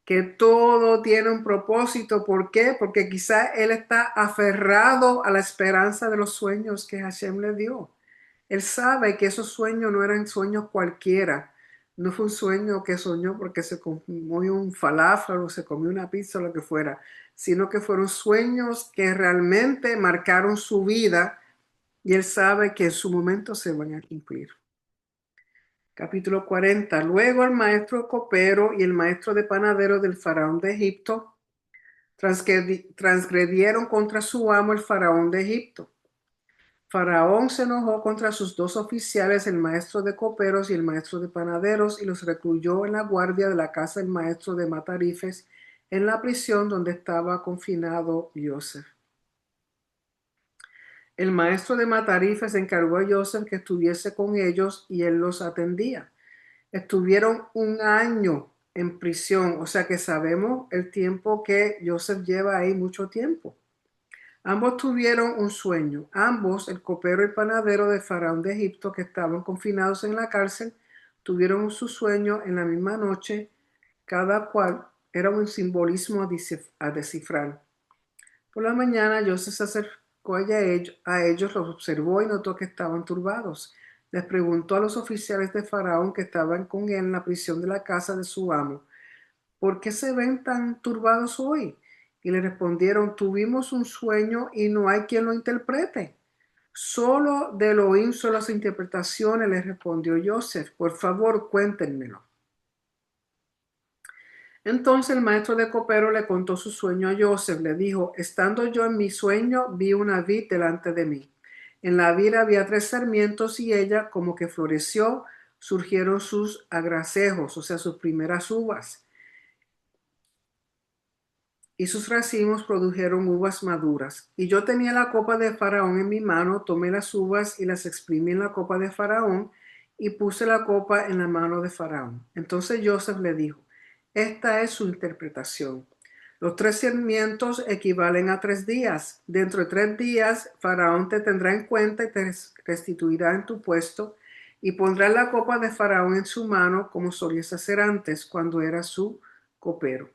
S1: que todo tiene un propósito. ¿Por qué? Porque quizá él está aferrado a la esperanza de los sueños que Hashem le dio. Él sabe que esos sueños no eran sueños cualquiera. No fue un sueño que soñó porque se comió un falafel o se comió una pizza o lo que fuera, sino que fueron sueños que realmente marcaron su vida y él sabe que en su momento se van a cumplir. Capítulo 40. Luego el maestro copero y el maestro de panadero del faraón de Egipto transgredieron contra su amo el faraón de Egipto. Faraón se enojó contra sus dos oficiales, el maestro de coperos y el maestro de panaderos, y los recluyó en la guardia de la casa del maestro de Matarifes, en la prisión donde estaba confinado Joseph. El maestro de Matarifes encargó a Joseph que estuviese con ellos y él los atendía. Estuvieron un año en prisión, o sea que sabemos el tiempo que Joseph lleva ahí, mucho tiempo. Ambos tuvieron un sueño. Ambos, el copero y el panadero de Faraón de Egipto, que estaban confinados en la cárcel, tuvieron su sueño en la misma noche. Cada cual era un simbolismo a descifrar. Por la mañana, Joseph se acercó a ellos, los observó y notó que estaban turbados. Les preguntó a los oficiales de Faraón que estaban con él en la prisión de la casa de su amo, ¿por qué se ven tan turbados hoy? Y le respondieron, tuvimos un sueño y no hay quien lo interprete. Solo de Elohim son las interpretaciones, le respondió Joseph. Por favor, cuéntenmelo. Entonces el maestro de copero le contó su sueño a Joseph. Le dijo, estando yo en mi sueño, vi una vid delante de mí. En la vid había 3 sarmientos y ella, como que floreció, surgieron sus agracejos, o sea, sus primeras uvas. y sus racimos produjeron uvas maduras. Y yo tenía la copa de Faraón en mi mano, tomé las uvas y las exprimí en la copa de Faraón y puse la copa en la mano de Faraón. Entonces Joseph le dijo, esta es su interpretación. Los 3 sarmientos equivalen a 3 días. Dentro de 3 días, Faraón te tendrá en cuenta y te restituirá en tu puesto y pondrá la copa de Faraón en su mano como solías hacer antes cuando era su copero.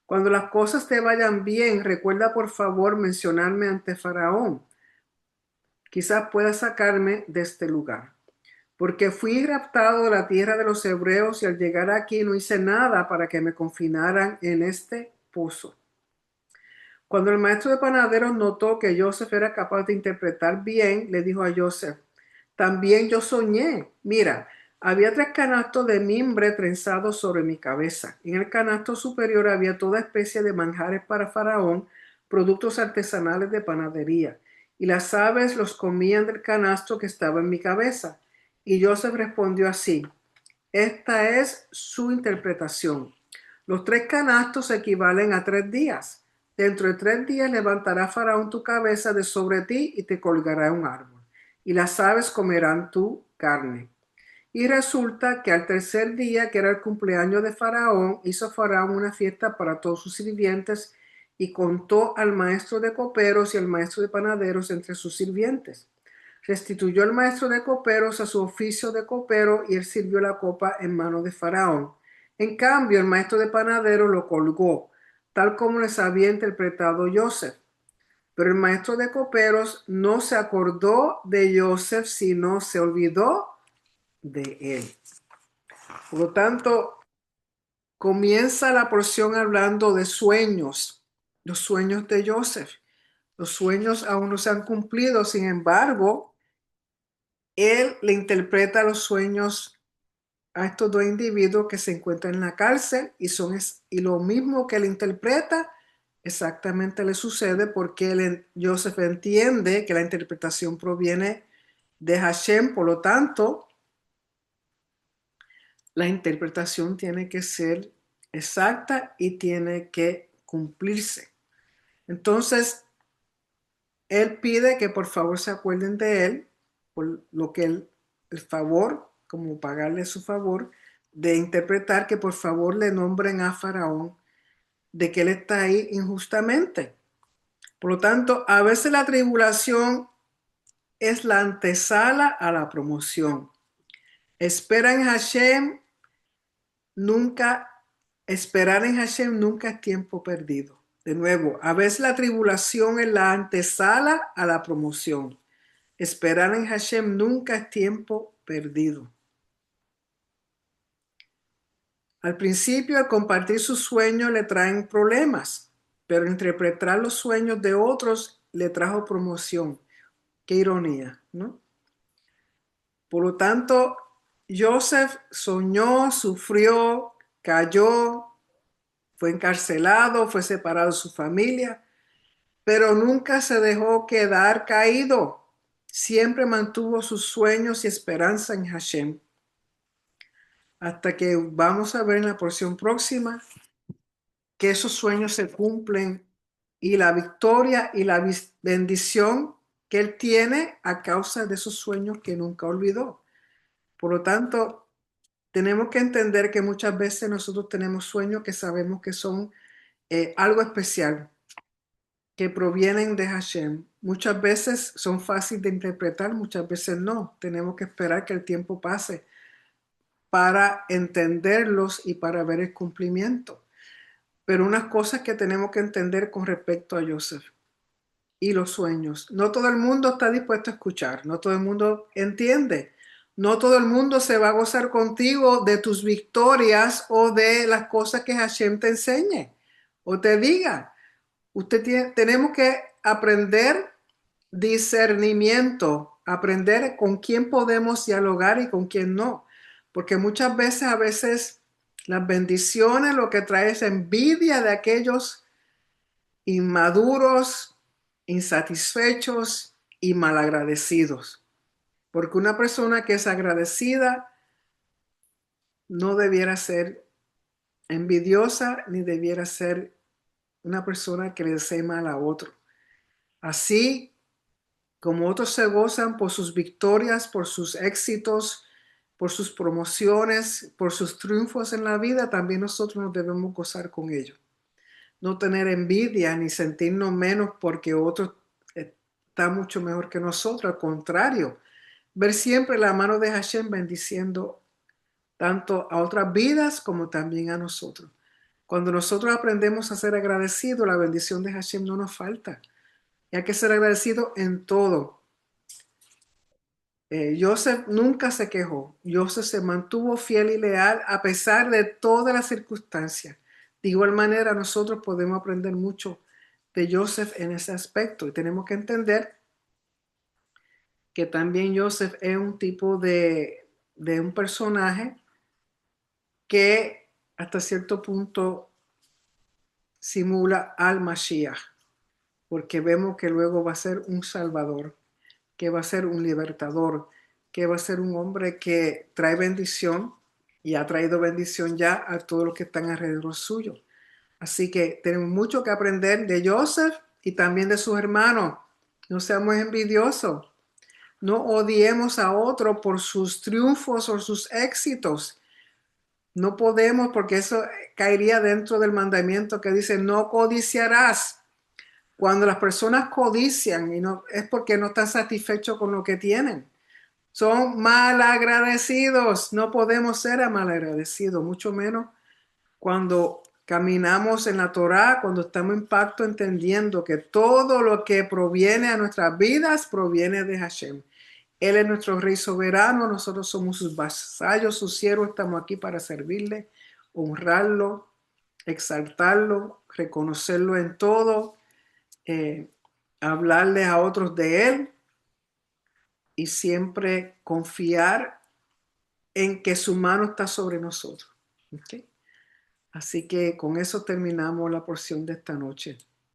S1: Cuando las cosas te vayan bien, recuerda por favor mencionarme ante Faraón. Quizás pueda sacarme de este lugar. Porque fui raptado de la tierra de los hebreos y al llegar aquí no hice nada para que me confinaran en este pozo. Cuando el maestro de panaderos notó que Joseph era capaz de interpretar bien, le dijo a Joseph, también yo soñé. Mira, había 3 canastos de mimbre trenzados sobre mi cabeza. En el canasto superior había toda especie de manjares para Faraón, productos artesanales de panadería. Y las aves los comían del canasto que estaba en mi cabeza. Y Joseph respondió así, esta es su interpretación. Los 3 canastos equivalen a 3 días. Dentro de 3 días levantará Faraón tu cabeza de sobre ti y te colgará en un árbol. Y las aves comerán tu carne. Y resulta que al tercer día, que era el cumpleaños de Faraón, hizo Faraón una fiesta para todos sus sirvientes y contó al maestro de coperos y al maestro de panaderos entre sus sirvientes. Restituyó el maestro de coperos a su oficio de copero y él sirvió la copa en mano de Faraón. En cambio, el maestro de panadero lo colgó, tal como les había interpretado Joseph. Pero el maestro de coperos no se acordó de Joseph, sino se olvidó de él. Por lo tanto, comienza la porción hablando de sueños, los sueños de Joseph. Los sueños aún no se han cumplido, sin embargo, él le interpreta los sueños a estos 2 individuos que se encuentran en la cárcel y lo mismo que él interpreta exactamente le sucede porque Joseph entiende que la interpretación proviene de Hashem, por lo tanto, la interpretación tiene que ser exacta y tiene que cumplirse. Entonces, él pide que por favor se acuerden de él, por lo que el favor, como pagarle su favor, de interpretar que por favor le nombren a Faraón de que él está ahí injustamente. Por lo tanto, a veces la tribulación es la antesala a la promoción. Espera en Hashem, nunca, esperar en Hashem nunca es tiempo perdido. De nuevo, a veces la tribulación es la antesala a la promoción. Esperar en Hashem nunca es tiempo perdido. Al principio, al compartir sus sueños le traen problemas, pero interpretar los sueños de otros le trajo promoción. Qué ironía, ¿no? Por lo tanto, Joseph soñó, sufrió, cayó, fue encarcelado, fue separado de su familia, pero nunca se dejó quedar caído. Siempre mantuvo sus sueños y esperanza en Hashem. Hasta que vamos a ver en la porción próxima que esos sueños se cumplen y la victoria y la bendición que él tiene a causa de esos sueños que nunca olvidó. Por lo tanto, tenemos que entender que muchas veces nosotros tenemos sueños que sabemos que son algo especial, que provienen de Hashem. Muchas veces son fáciles de interpretar, muchas veces no. Tenemos que esperar que el tiempo pase para entenderlos y para ver el cumplimiento. Pero unas cosas que tenemos que entender con respecto a Joseph y los sueños. No todo el mundo está dispuesto a escuchar, no todo el mundo entiende, no todo el mundo se va a gozar contigo de tus victorias o de las cosas que Hashem te enseñe o te diga. Tenemos que aprender discernimiento, aprender con quién podemos dialogar y con quién no, porque muchas veces, a veces las bendiciones lo que trae es envidia de aquellos inmaduros, insatisfechos y malagradecidos. Porque una persona que es agradecida no debiera ser envidiosa ni debiera ser una persona que le desee mal a otro. Así como otros se gozan por sus victorias, por sus éxitos, por sus promociones, por sus triunfos en la vida, también nosotros nos debemos gozar con ellos. No tener envidia ni sentirnos menos porque otro está mucho mejor que nosotros. Al contrario, ver siempre la mano de Hashem bendiciendo tanto a otras vidas como también a nosotros. Cuando nosotros aprendemos a ser agradecidos, la bendición de Hashem no nos falta. Y hay que ser agradecido en todo. Joseph nunca se quejó. Joseph se mantuvo fiel y leal a pesar de todas las circunstancias. De igual manera, nosotros podemos aprender mucho de Joseph en ese aspecto y tenemos que entender que también Joseph es un tipo de un personaje que hasta cierto punto simula al Mashiach, porque vemos que luego va a ser un salvador, que va a ser un libertador, que va a ser un hombre que trae bendición y ha traído bendición ya a todos los que están alrededor suyo. Así que tenemos mucho que aprender de Joseph y también de sus hermanos. No seamos envidiosos. No odiemos a otro por sus triunfos o sus éxitos. No podemos, porque eso caería dentro del mandamiento que dice no codiciarás. Cuando las personas codician y no, es porque no están satisfechos con lo que tienen. Son malagradecidos. No podemos ser malagradecidos, mucho menos cuando caminamos en la Torá, cuando estamos en pacto entendiendo que todo lo que proviene a nuestras vidas proviene de Hashem. Él es nuestro Rey soberano, nosotros somos sus vasallos, sus siervos, estamos aquí para servirle, honrarlo, exaltarlo, reconocerlo en todo, eh, hablarle a otros de Él y siempre confiar en que su mano está sobre nosotros. ¿Okay? Así que con eso terminamos la porción de esta noche.